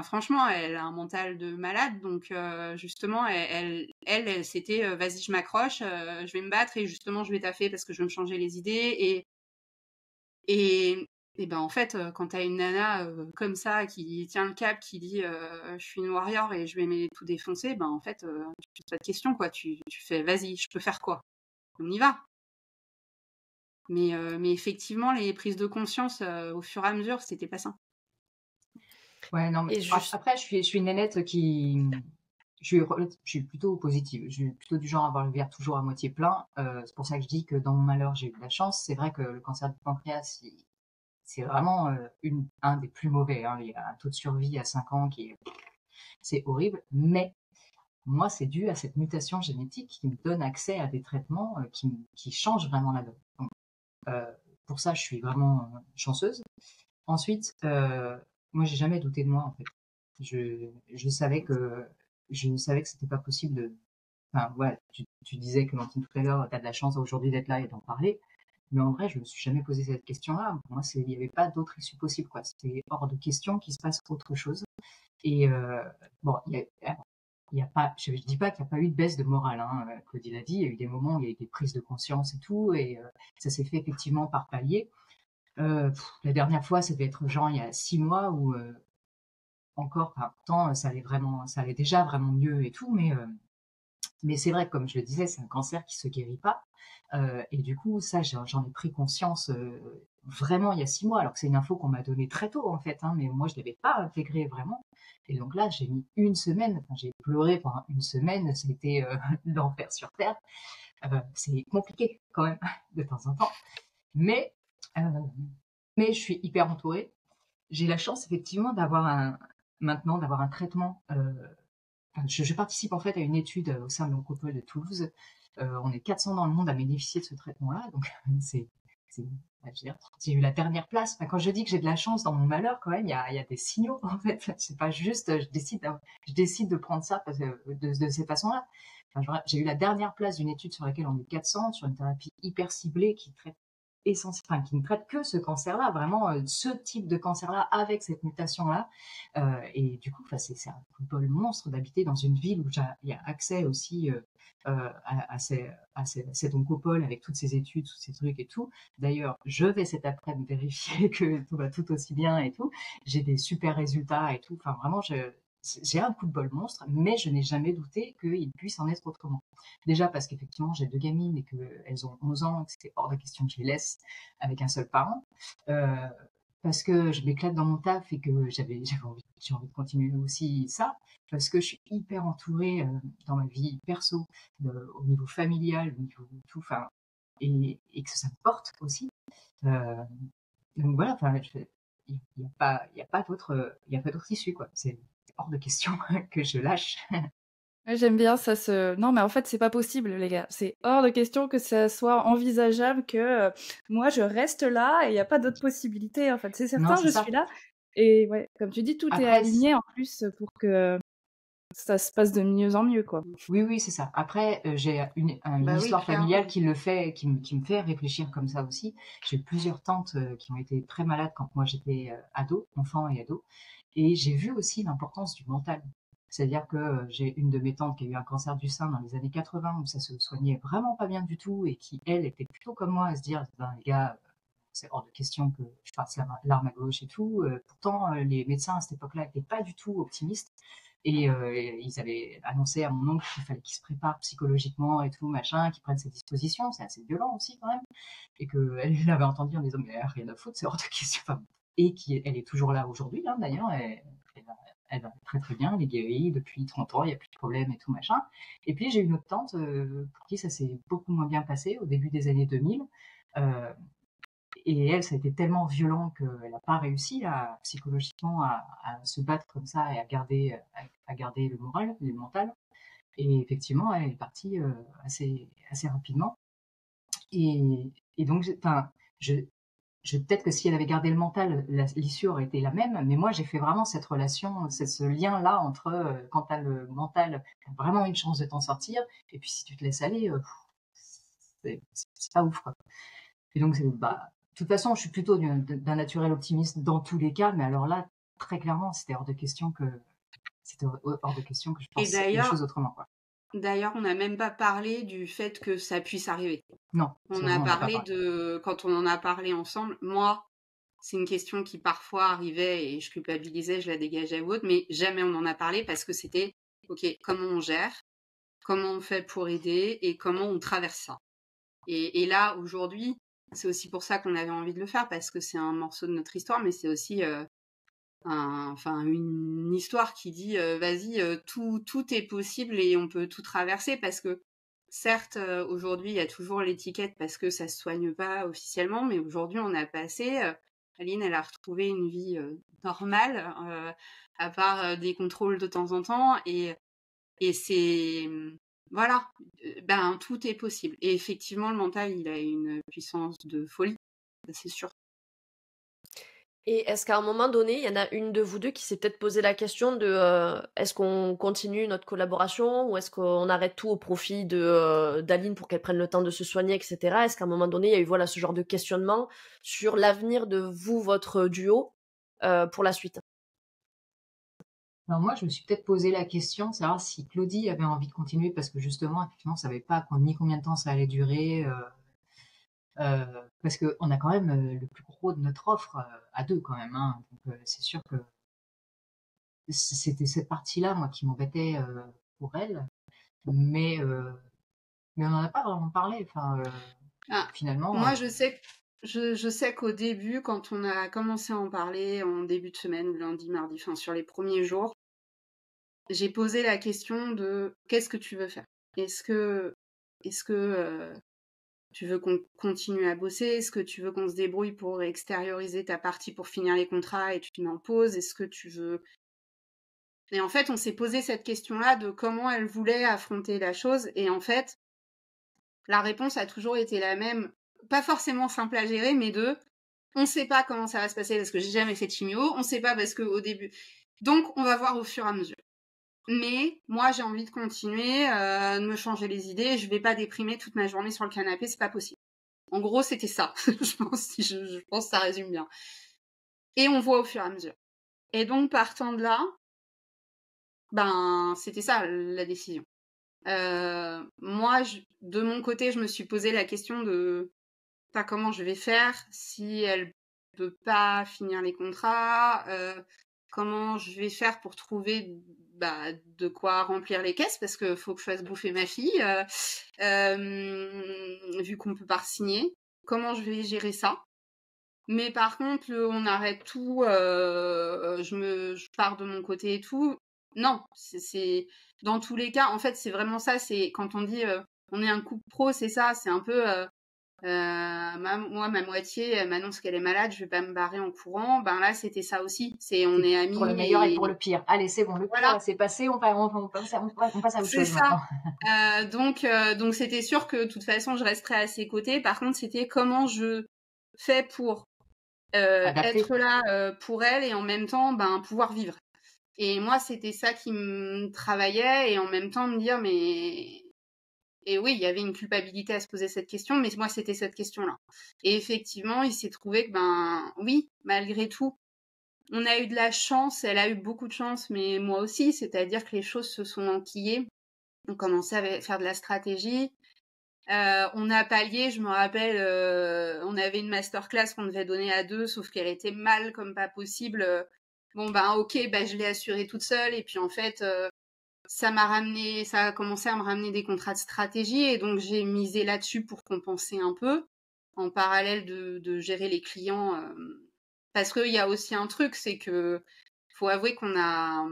franchement, elle a un mental de malade, donc justement, elle c'était vas-y, je m'accroche, je vais me battre et justement, je vais taffer parce que je veux me changer les idées et en fait, quand t'as une nana comme ça qui tient le cap, qui dit je suis une warrior et je vais tout défoncer, en fait, tu te poses pas de questions, quoi. Tu fais vas-y, je peux faire quoi? On y va. Mais effectivement, les prises de conscience au fur et à mesure, c'était pas ça. Ouais, non, mais après, je suis une nénette qui. Je suis plutôt positive. Je suis plutôt du genre à voir le verre toujours à moitié plein. C'est pour ça que je dis que dans mon malheur, j'ai eu de la chance. C'est vrai que le cancer du pancréas, c'est vraiment un des plus mauvais, hein. Il y a un taux de survie à 5 ans c'est horrible. Mais moi, c'est dû à cette mutation génétique qui me donne accès à des traitements qui changent vraiment la donne. Donc, pour ça, je suis vraiment chanceuse. Ensuite, moi, j'ai jamais douté de moi, en fait. Je savais que c'était pas possible de. Enfin, ouais, tu disais, Clémentine, tout à l'heure, t'as de la chance aujourd'hui d'être là et d'en parler. Mais en vrai, je me suis jamais posé cette question-là. Pour moi, il n'y avait pas d'autre issue possible, quoi. C'était hors de question qu'il se passe autre chose. Et bon, il y a pas, je dis pas qu'il n'y a pas eu de baisse de morale, hein. Claudie l'a dit, il y a eu des moments où il y a eu des prises de conscience et tout, et ça s'est fait effectivement par palier. La dernière fois, ça devait être genre il y a 6 mois où encore, pourtant, ça allait déjà vraiment mieux et tout, mais c'est vrai, comme je le disais, c'est un cancer qui se guérit pas. Et du coup, ça, j'en ai pris conscience vraiment il y a 6 mois, alors que c'est une info qu'on m'a donnée très tôt, en fait, hein, mais moi, je l'avais pas intégrée vraiment. Et donc là, j'ai mis une semaine, j'ai pleuré pendant une semaine, c'était l'enfer sur Terre. C'est compliqué quand même, de temps en temps. Mais je suis hyper entourée. J'ai la chance, effectivement, maintenant d'avoir un traitement. Je participe en fait à une étude au sein de l'Oncopole de Toulouse. On est 400 dans le monde à bénéficier de ce traitement-là, donc j'ai eu la dernière place. Quand je dis que j'ai de la chance dans mon malheur, quand même, il y a des signaux en fait. C'est pas juste je décide de prendre ça de cette façon-là. J'ai eu la dernière place d'une étude sur laquelle on est 400 sur une thérapie hyper ciblée qui traite enfin, qui ne traite que ce cancer-là, vraiment ce type de cancer-là avec cette mutation-là. Et du coup, c'est un coup de monstre d'habiter dans une ville où il y a accès aussi à cet oncopole avec toutes ces études, tous ces trucs et tout. D'ailleurs, je vais cet après-midi vérifier que tout va tout aussi bien et tout. J'ai des super résultats et tout. Enfin, vraiment, j'ai un coup de bol monstre, mais je n'ai jamais douté qu'il puisse en être autrement. Déjà parce qu'effectivement, j'ai 2 gamines et qu'elles ont 11 ans, et que c'était hors de question que je les laisse avec un seul parent. Parce que je m'éclate dans mon taf et que j'ai envie de continuer aussi ça, parce que je suis hyper entourée dans ma vie perso, au niveau familial, au niveau tout, enfin, et que ça me porte aussi. Donc voilà, enfin, il n'y a pas d'autre issue, quoi. C'est hors de question que je lâche. Ouais, j'aime bien ça non, mais en fait, c'est pas possible, les gars. C'est hors de question que ça soit envisageable que, moi, je reste là et il y a pas d'autre possibilité, en fait. C'est Non, certain, c'est je ça. suis là et ouais, comme tu dis, tout est Après, aligné en plus pour que ça se passe de mieux en mieux, quoi. oui, c'est ça. Après, j'ai une Bah oui, histoire clairement. familiale qui me fait réfléchir comme ça aussi. J'ai plusieurs tantes qui ont été très malades quand moi j'étais enfant et ado. Et j'ai vu aussi l'importance du mental. C'est-à-dire que j'ai une de mes tantes qui a eu un cancer du sein dans les années 80 où ça se soignait vraiment pas bien du tout et qui, elle, était plutôt comme moi à se dire, ben, les gars, c'est hors de question que je fasse l'arme à gauche et tout. Pourtant, les médecins à cette époque-là n'étaient pas du tout optimistes. Et ils avaient annoncé à mon oncle qu'il fallait qu'il se prépare psychologiquement et tout, machin, qu'il prenne ses dispositions. C'est assez violent aussi quand même. Et qu'elle l'avait entendu en disant, mais rien à foutre, c'est hors de question. Enfin, et elle est toujours là aujourd'hui, hein, d'ailleurs. Elle va très très bien, elle est guérie depuis 30 ans, il n'y a plus de problème et tout, machin. Et puis j'ai une autre tante pour qui ça s'est beaucoup moins bien passé au début des années 2000. Et elle, ça a été tellement violent qu'elle n'a pas réussi psychologiquement à se battre comme ça et à garder le moral, le mental. Et effectivement, elle est partie assez rapidement. Et donc, peut-être que si elle avait gardé le mental, l'issue aurait été la même. Mais moi, j'ai fait vraiment cette relation, ce lien-là entre quand tu as le mental, tu as vraiment une chance de t'en sortir. Et puis si tu te laisses aller, c'est pas ouf, quoi. Et donc, de toute façon, je suis plutôt d'un naturel optimiste dans tous les cas, mais alors là, très clairement, c'était hors de question que je pense les choses autrement, quoi. D'ailleurs, on n'a même pas parlé du fait que ça puisse arriver. Non. On a parlé quand on en a parlé ensemble, moi, c'est une question qui parfois arrivait et je culpabilisais, je la dégageais ou autre, mais jamais on en a parlé parce que c'était, ok, comment on gère, comment on fait pour aider et comment on traverse ça. Et là, aujourd'hui, c'est aussi pour ça qu'on avait envie de le faire, parce que c'est un morceau de notre histoire, mais c'est aussi une histoire qui dit vas-y, tout est possible et on peut tout traverser, parce que certes, aujourd'hui, il y a toujours l'étiquette parce que ça se soigne pas officiellement, mais aujourd'hui, on a passé... Aline, elle a retrouvé une vie normale, à part des contrôles de temps en temps, et c'est... Voilà, tout est possible. Et effectivement, le mental, il a une puissance de folie, c'est sûr. Et est-ce qu'à un moment donné, il y en a une de vous deux qui s'est peut-être posé la question de est-ce qu'on continue notre collaboration ou est-ce qu'on arrête tout au profit d'Aline pour qu'elle prenne le temps de se soigner, etc. Est-ce qu'à un moment donné, il y a eu ce genre de questionnement sur l'avenir de votre duo pour la suite? Alors moi, je me suis peut-être posé la question de savoir si Claudie avait envie de continuer, parce que justement, effectivement, on ne savait pas ni combien de temps ça allait durer. Parce qu'on a quand même le plus gros de notre offre à deux quand même, hein. Donc c'est sûr que c'était cette partie-là, moi, qui m'embêtait pour elle. Mais on n'en a pas vraiment parlé. Enfin, finalement. Moi, je sais qu'au début, quand on a commencé à en parler en début de semaine, lundi, mardi, sur les premiers jours, j'ai posé la question de qu'est-ce que tu veux faire? Est-ce que tu veux qu'on continue à bosser? Est-ce que tu veux qu'on se débrouille pour extérioriser ta partie pour finir les contrats et tu te mets en pause? Est-ce que tu veux... Et en fait, on s'est posé cette question-là de comment elle voulait affronter la chose. Et en fait, la réponse a toujours été la même. Pas forcément simple à gérer, mais on ne sait pas comment ça va se passer parce que j'ai jamais fait de chimio. On ne sait pas parce qu'au début... Donc, on va voir au fur et à mesure. Mais moi, j'ai envie de continuer, de me changer les idées. Je vais pas déprimer toute ma journée sur le canapé, c'est pas possible. En gros, c'était ça. je pense que ça résume bien. Et on voit au fur et à mesure. Et donc, partant de là, c'était ça la décision. Moi, de mon côté, je me suis posé la question de pas comment je vais faire si elle peut pas finir les contrats, comment je vais faire pour trouver de quoi remplir les caisses parce que faut que je fasse bouffer ma fille, vu qu'on peut pas signer. Comment je vais gérer ça? Mais par contre, on arrête tout, je pars de mon côté et tout. Non, c'est dans tous les cas, en fait, c'est vraiment ça. C'est quand on dit on est un couple pro, c'est ça. C'est un peu moi, ma moitié, elle m'annonce qu'elle est malade, je vais pas me barrer en courant. Ben là, c'était ça aussi. C'est on est amis. Pour le meilleur et pour le pire. Allez, c'est bon, le pire là, c'est passé, on passe à autre chose ça. maintenant. Donc c'était sûr que de toute façon, je resterais à ses côtés. Par contre, c'était comment je fais pour être là pour elle et en même temps pouvoir vivre. Et moi, c'était ça qui me travaillait et en même temps me dire et oui, il y avait une culpabilité à se poser cette question, mais moi, c'était cette question-là. Et effectivement, il s'est trouvé que oui, malgré tout, on a eu de la chance, elle a eu beaucoup de chance, mais moi aussi, c'est-à-dire que les choses se sont enquillées. On commençait à faire de la stratégie. On a pallié, je me rappelle, on avait une masterclass qu'on devait donner à 2, sauf qu'elle était mal comme pas possible. Ok, je l'ai assurée toute seule. Et puis en fait, ça a commencé à me ramener des contrats de stratégie. Et donc j'ai misé là-dessus pour compenser un peu, en parallèle de gérer les clients. Parce qu'il y a aussi un truc, c'est que faut avouer qu'on a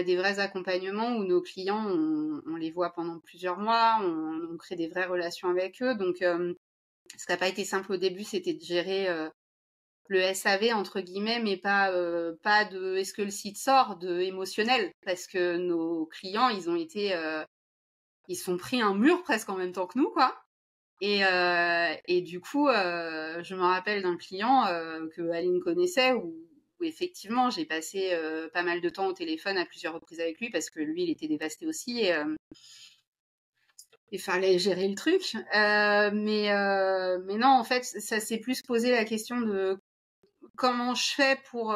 des vrais accompagnements où nos clients, on les voit pendant plusieurs mois, on crée des vraies relations avec eux. Donc, ce qui n'a pas été simple au début, c'était de gérer le SAV, entre guillemets, mais pas de est-ce que le site sort, de émotionnel. Parce que nos clients, ils sont pris un mur presque en même temps que nous, quoi. Et du coup, je me rappelle d'un client que Aline connaissait où effectivement j'ai passé pas mal de temps au téléphone à plusieurs reprises avec lui parce que lui il était dévasté aussi et il fallait gérer le truc. Mais non, en fait, ça s'est plus posé la question de comment je fais pour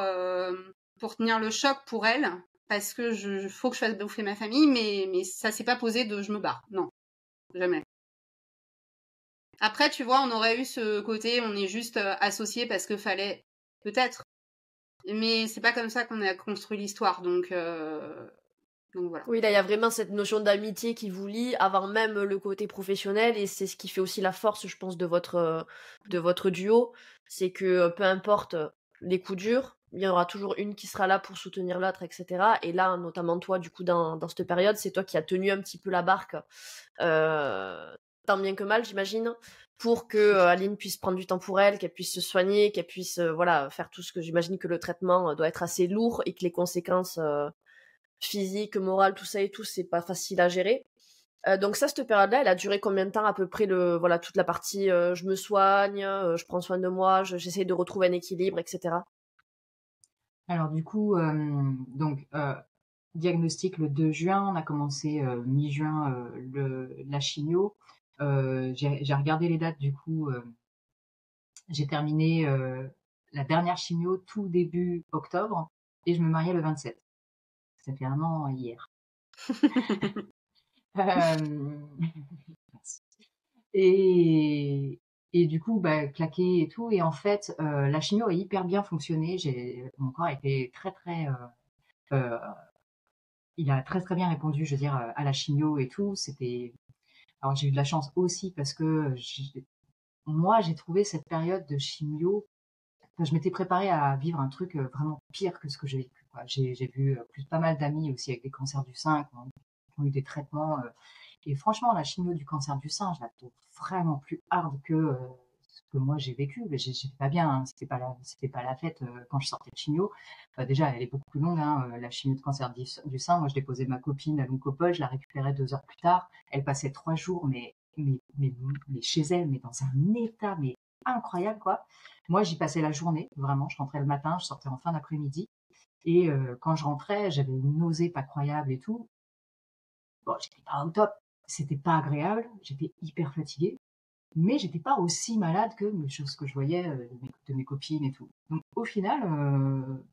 tenir le choc pour elle parce que faut que je fasse bouffer ma famille, mais ça s'est pas posé de je me barre. Non, jamais. Après, tu vois, on aurait eu ce côté, on est juste associés parce que fallait, peut-être. Mais c'est pas comme ça qu'on a construit l'histoire, donc voilà. Oui, là, il y a vraiment cette notion d'amitié qui vous lie avant même le côté professionnel, et c'est ce qui fait aussi la force, je pense, de votre duo. C'est que peu importe les coups durs, il y en aura toujours une qui sera là pour soutenir l'autre, etc. Et là, notamment toi, du coup, dans cette période, c'est toi qui as tenu un petit peu la barque, tant bien que mal, j'imagine, pour que Aline puisse prendre du temps pour elle, qu'elle puisse se soigner, qu'elle puisse faire tout ce que j'imagine que le traitement doit être assez lourd et que les conséquences physiques, morales, tout ça et tout, c'est pas facile à gérer. Donc ça, cette période-là, elle a duré combien de temps à peu près toute la partie je me soigne, je prends soin de moi, j'essaie de retrouver un équilibre, etc. Alors du coup, diagnostic le 2 juin, on a commencé mi-juin la chimio. J'ai regardé les dates, du coup, j'ai terminé la dernière chimio tout début octobre et je me mariais le 27. Ça fait 1 an hier. Et du coup, claqué et tout. Et en fait, la chimio a hyper bien fonctionné. Mon corps était très, il a très bien répondu, je veux dire, à la chimio et tout. Alors j'ai eu de la chance aussi parce que moi, j'ai trouvé cette période de chimio. Enfin, je m'étais préparée à vivre un truc vraiment pire que ce que j'ai vécu, quoi. J'ai vu pas mal d'amis aussi avec des cancers du sein qui ont eu des traitements. Et franchement, la chimio du cancer du sein, je la trouve vraiment plus hard que ce que moi j'ai vécu. Mais j'étais pas bien, hein. C'était pas la fête quand je sortais de chimio. Déjà, elle est beaucoup plus longue, hein, la chimio de cancer du sein. Moi, je déposais ma copine à l'oncopole, je la récupérais 2 heures plus tard. Elle passait 3 jours, mais chez elle, mais dans un état, mais incroyable, quoi. Moi, j'y passais la journée, vraiment. Je rentrais le matin, je sortais en fin d'après-midi. Et quand je rentrais, j'avais une nausée pas croyable et tout. Bon, j'étais pas au top. C'était pas agréable. J'étais hyper fatiguée. mais j'étais pas aussi malade que les choses que je voyais de mes copines et tout. Donc au final,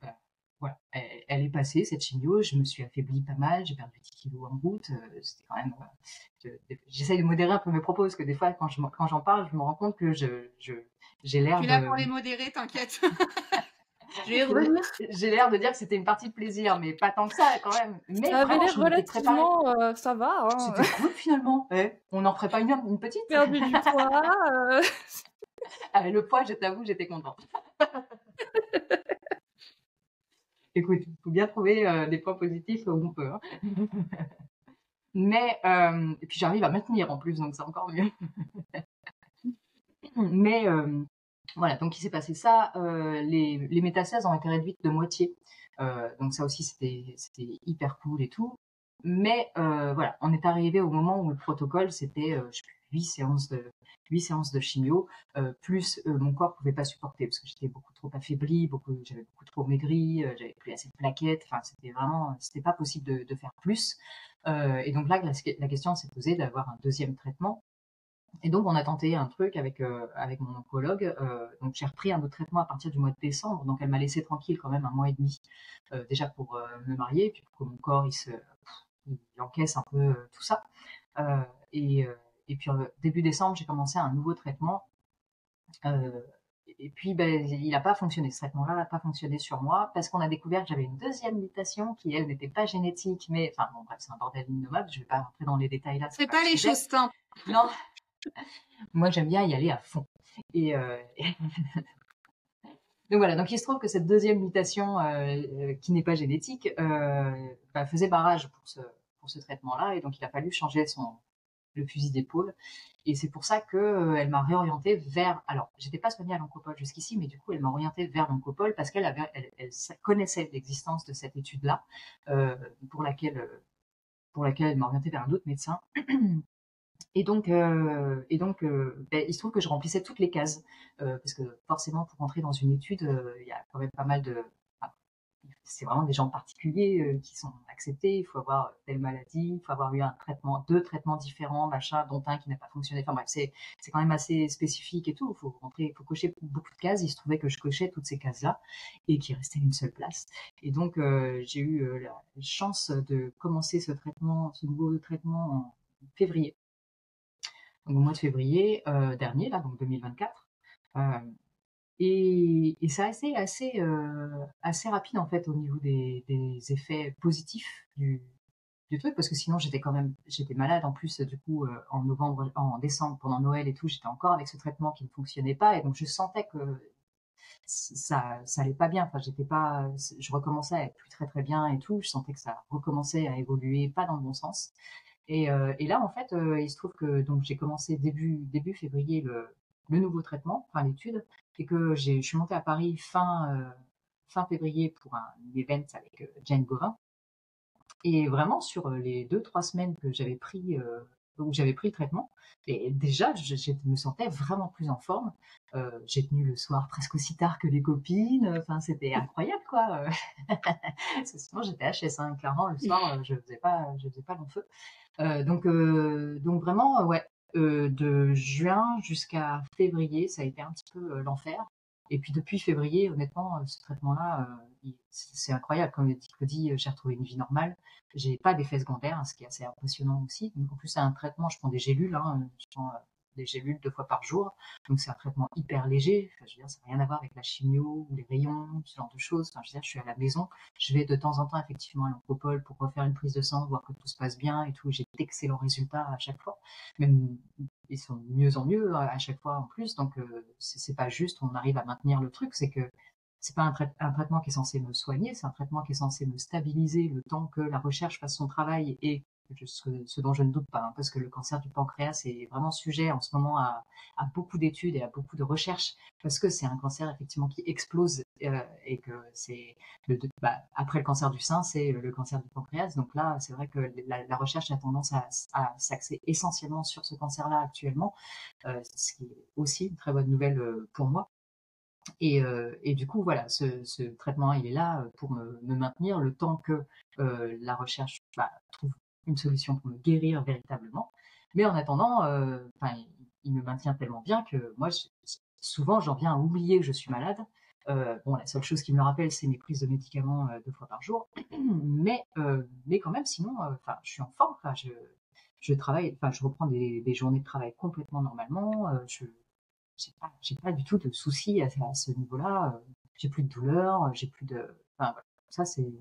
bah, voilà, elle est passée cette chimio, je me suis affaiblie pas mal, j'ai perdu 10 kilos en route, c'était quand même... j'essaye de modérer un peu mes propos, parce que des fois, quand j'en parle, je me rends compte que j'ai l'air Je suis là de... pour les modérer, t'inquiète. Je vais revenir. J'ai l'air de dire que c'était une partie de plaisir, mais pas tant que ça quand même. Mais Ça avait vraiment, l'air je m'étais préparée. relativement, ça va, hein. C'était cool finalement. Ouais. On n'en ferait pas une petite? Perdu du poids, Ah, le poids, je t'avoue, j'étais contente. Écoute, il faut bien trouver des points positifs où on peut. Hein. Mais, et puis j'arrive à maintenir en plus, donc c'est encore mieux. Mais voilà, donc il s'est passé ça. Les métastases ont été réduites de moitié. Donc ça aussi, c'était hyper cool et tout. Mais voilà, on est arrivé au moment où le protocole, c'était 8 séances de chimio, plus mon corps pouvait pas supporter parce que j'étais beaucoup trop affaiblie, j'avais beaucoup trop maigri, j'avais plus assez de plaquettes. Enfin, c'était pas possible de faire plus. Et donc là, la question s'est posée d'avoir un deuxième traitement. Et donc, on a tenté un truc avec mon oncologue. Donc, j'ai repris un autre traitement à partir du mois de décembre. Donc, elle m'a laissé tranquille quand même un mois et demi, déjà pour me marier, puis pour que mon corps il encaisse un peu tout ça. Euh, et, euh, et puis, début décembre, j'ai commencé un nouveau traitement. Et puis, ben, il n'a pas fonctionné. Ce traitement-là n'a pas fonctionné sur moi parce qu'on a découvert que j'avais une deuxième mutation qui, elle, n'était pas génétique, mais enfin, bon, bref, c'est un bordel innommable. Je ne vais pas rentrer dans les détails là. C'est pas les choses simples. Non. Moi, j'aime bien y aller à fond. Et donc voilà, donc il se trouve que cette deuxième mutation qui n'est pas génétique bah, faisait barrage pour ce traitement-là, et donc il a fallu changer le fusil d'épaule. Et c'est pour ça que elle m'a réorientée vers... Alors, j'étais pas soignée à l'oncopole jusqu'ici, mais du coup, elle m'a orientée vers l'oncopole parce qu'elle elle connaissait l'existence de cette étude-là, pour laquelle elle m'a orientée vers un autre médecin. Et donc, ben, il se trouve que je remplissais toutes les cases, parce que forcément, pour entrer dans une étude, il y a quand même pas mal de... enfin, c'est vraiment des gens particuliers qui sont acceptés. Il faut avoir telle maladie, il faut avoir eu deux traitements différents, machin, dont un qui n'a pas fonctionné. Enfin bref, c'est quand même assez spécifique et tout. Il faut cocher beaucoup de cases. Il se trouvait que je cochais toutes ces cases-là et qu'il restait une seule place. Et donc, j'ai eu la chance de commencer ce nouveau traitement en février. Donc, au mois de février dernier, là, donc 2024. Et ça a été assez rapide, en fait, au niveau des effets positifs du truc, parce que sinon, j'étais malade, en plus, du coup, en décembre, pendant Noël et tout, j'étais encore avec ce traitement qui ne fonctionnait pas, et donc je sentais que ça allait pas bien. Enfin, je recommençais à être plus très très bien et tout, je sentais que ça recommençait à évoluer pas dans le bon sens. Et là, en fait, il se trouve que donc j'ai commencé début février le nouveau traitement, enfin l'étude, et que je suis montée à Paris fin février pour un event avec Jane Gauvin. Et vraiment, sur les 2-3 semaines que où j'avais pris le traitement, et déjà, je me sentais vraiment plus en forme. J'ai tenu le soir presque aussi tard que les copines. Enfin, c'était incroyable, quoi. Parce que sinon, j'étais HS, hein. Clairement, le soir, je faisais pas long feu. Donc vraiment, ouais, de juin jusqu'à février, ça a été un petit peu l'enfer. Et puis depuis février, honnêtement, ce traitement-là, c'est incroyable. Comme le dit, j'ai retrouvé une vie normale. J'ai pas d'effets secondaires, hein, ce qui est assez impressionnant aussi. Donc en plus, c'est un traitement, je prends des gélules, hein, je prends des gélules 2 fois par jour. Donc c'est un traitement hyper léger. Enfin, je veux dire, ça n'a rien à voir avec la chimio ou les rayons, ce genre de choses. Enfin, je veux dire, je suis à la maison. Je vais de temps en temps effectivement à l'oncopole pour refaire une prise de sang, voir que tout se passe bien et tout. J'ai d'excellents résultats à chaque fois. Même ils sont de mieux en mieux à chaque fois en plus. Donc c'est pas juste on arrive à maintenir le truc, c'est que c'est pas un traitement qui est censé me soigner, c'est un traitement qui est censé me stabiliser le temps que la recherche fasse son travail, et ce dont je ne doute pas, hein, parce que le cancer du pancréas est vraiment sujet en ce moment à beaucoup d'études et à beaucoup de recherches, parce que c'est un cancer effectivement qui explose, et que c'est après le cancer du sein, c'est le cancer du pancréas. Donc là, c'est vrai que la recherche a tendance à s'axer essentiellement sur ce cancer-là actuellement, ce qui est aussi une très bonne nouvelle pour moi. Et du coup, voilà, ce traitement, il est là pour me maintenir le temps que la recherche trouve une solution pour me guérir véritablement. Mais en attendant, il me maintient tellement bien que moi, souvent, j'en viens à oublier que je suis malade. Bon, la seule chose qui me le rappelle, c'est mes prises de médicaments 2 fois par jour. Mais quand même, sinon, enfin, je suis en forme. Enfin, je travaille, enfin, je reprends des journées de travail complètement normalement. J'ai pas du tout de soucis à ce niveau-là. J'ai plus de douleur, j'ai plus de. Enfin, voilà. Ça, c'est.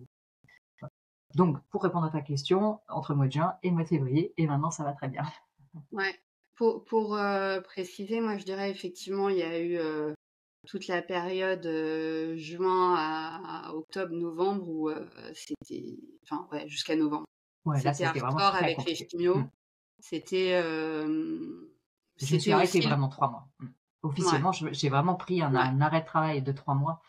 Voilà. Donc, pour répondre à ta question, entre le mois de juin et le mois de février, et maintenant, ça va très bien. Ouais. Pour préciser, moi je dirais effectivement, il y a eu toute la période juin à octobre, novembre où c'était, enfin ouais, jusqu'à novembre. Ouais, là, C'était c'était vraiment hardcore très avec les compliqué. chimios. C'était Je me suis arrêtée vraiment 3 mois. ouais, Officiellement, j'ai vraiment pris un arrêt de travail de 3 mois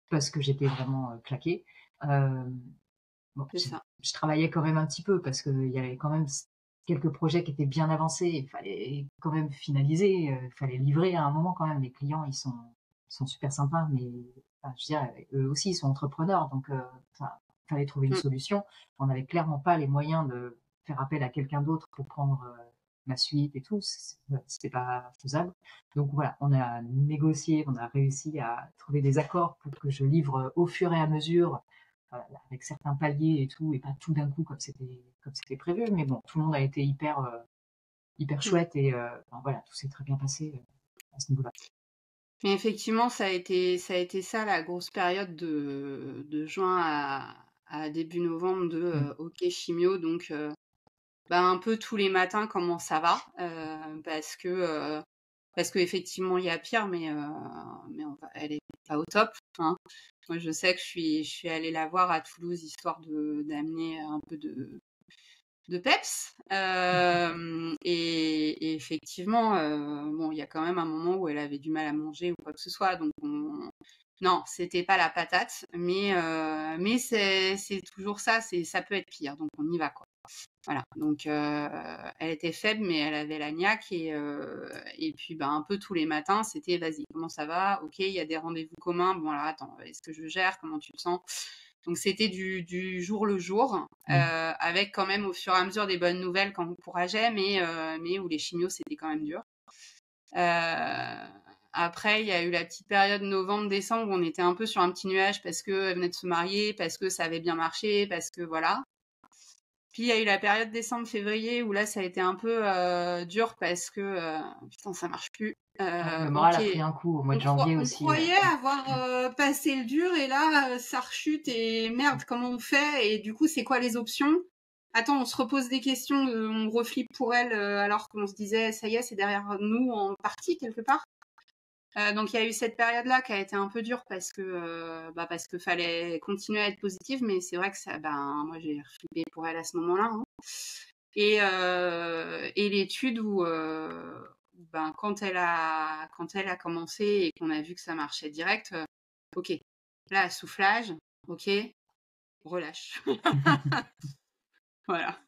parce que j'étais vraiment claquée. Bon, c'est ça. je travaillais quand même un petit peu parce qu'il y avait quand même quelques projets qui étaient bien avancés. Il fallait quand même finaliser, il fallait livrer à un moment quand même. Les clients, ils sont super sympas, mais enfin, je veux dire, eux aussi, ils sont entrepreneurs, donc enfin, fallait trouver une solution. On n'avait clairement pas les moyens de faire appel à quelqu'un d'autre pour prendre ma suite et tout. C'était pas faisable. Donc voilà, on a négocié, on a réussi à trouver des accords pour que je livre au fur et à mesure avec certains paliers et tout, et pas tout d'un coup comme c'était prévu. Mais bon, tout le monde a été hyper chouette et enfin, voilà, tout s'est très bien passé à ce niveau-là. Mais effectivement, ça a été ça la grosse période de juin à début novembre de OK chimio, donc un peu tous les matins comment ça va, parce que effectivement il y a pire, mais elle est pas au top, hein. Moi je sais que je suis allée la voir à Toulouse histoire d'amener un peu de peps, et effectivement bon il y a quand même un moment où elle avait du mal à manger ou quoi que ce soit, donc non, c'était pas la patate, mais c'est toujours ça, ça peut être pire, donc on y va quoi. Voilà, donc elle était faible, mais elle avait la niaque, et puis un peu tous les matins, c'était vas-y, comment ça va? Ok, il y a des rendez-vous communs. Bon alors attends, est-ce que je gère? Comment tu te sens? Donc c'était du jour le jour, avec quand même au fur et à mesure des bonnes nouvelles quand on encourageait, mais où les chimios c'était quand même dur. Après, il y a eu la petite période novembre-décembre où on était un peu sur un petit nuage parce qu'elle venait de se marier, parce que ça avait bien marché, parce que voilà. Puis il y a eu la période décembre-février où là ça a été un peu dur parce que putain ça marche plus. Le moral a pris un coup au mois de janvier On aussi. croyait avoir passé le dur et là ça rechute et merde comment on fait, et du coup c'est quoi les options? Attends, on se repose des questions, on reflippe pour elle alors qu'on se disait ça y est c'est derrière nous en partie quelque part. Donc il y a eu cette période-là qui a été un peu dure parce que fallait continuer à être positive, mais c'est vrai que ça, moi j'ai reflippé pour elle à ce moment-là, hein. Et l'étude où quand elle a commencé et qu'on a vu que ça marchait direct, ok, là soufflage, ok, relâche. Voilà.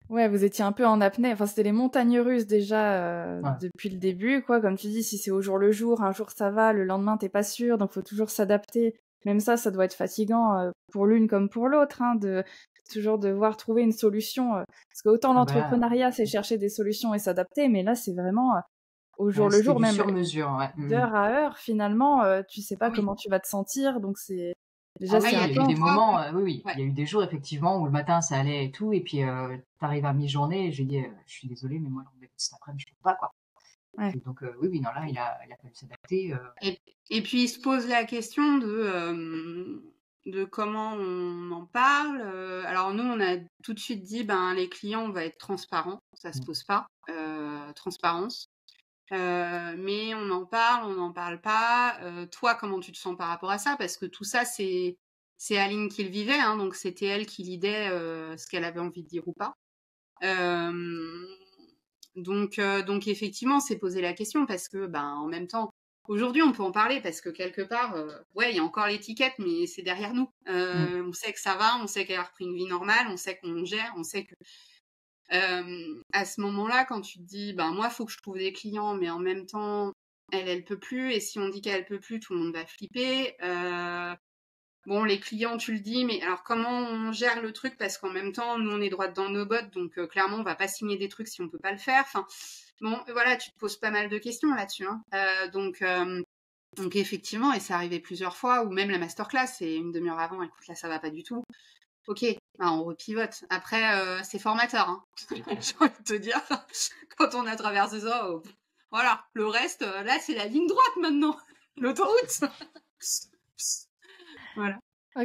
Ouais, vous étiez un peu en apnée. Enfin, c'était les montagnes russes déjà depuis le début, quoi. Comme tu dis, si c'est au jour le jour, un jour ça va, le lendemain t'es pas sûr, donc faut toujours s'adapter. Même ça doit être fatigant pour l'une comme pour l'autre, hein, de toujours devoir trouver une solution. Parce que autant l'entrepreneuriat, c'est chercher des solutions et s'adapter, mais là, c'est vraiment au jour le jour, du même sur mesure, ouais. d'heure à heure. Finalement, tu sais pas comment tu vas te sentir, donc c'est déjà il y a eu des moments, il y a eu des jours effectivement où le matin ça allait et tout, et puis t'arrives à mi-journée et j'ai dit je suis désolée mais moi cet après-midi je peux pas quoi. Ouais. Et donc oui non là il a fallu s'adapter. Et puis il se pose la question de comment on en parle. Alors nous on a tout de suite dit les clients on va être transparents, ça se pose pas, transparence. Mais on en parle, on n'en parle pas. Toi, comment tu te sens par rapport à ça? Parce que tout ça, c'est Aline qui le vivait, hein, donc c'était elle qui lidait ce qu'elle avait envie de dire ou pas. Donc effectivement, c'est poser la question parce que, en même temps, aujourd'hui, on peut en parler parce que quelque part, il y a encore l'étiquette, mais c'est derrière nous. On sait que ça va, on sait qu'elle a repris une vie normale, on sait qu'on gère, on sait que à ce moment-là, quand tu te dis, moi, faut que je trouve des clients, mais en même temps, elle peut plus. Et si on dit qu'elle peut plus, tout le monde va flipper. bon, les clients, tu le dis, mais alors comment on gère le truc? Parce qu'en même temps, nous, on est droite dans nos bottes, donc clairement, on va pas signer des trucs si on peut pas le faire. Enfin, bon, voilà, tu te poses pas mal de questions là-dessus. Hein. Donc effectivement, et c'est arrivé plusieurs fois, ou même la masterclass, c'est une demi-heure avant, écoute, là, ça va pas du tout. Ok, ben, on repivote. Après, c'est formateur, hein. J'ai envie de te dire, quand on a traversé ça, voilà, le reste, là, c'est la ligne droite maintenant, l'autoroute. Voilà.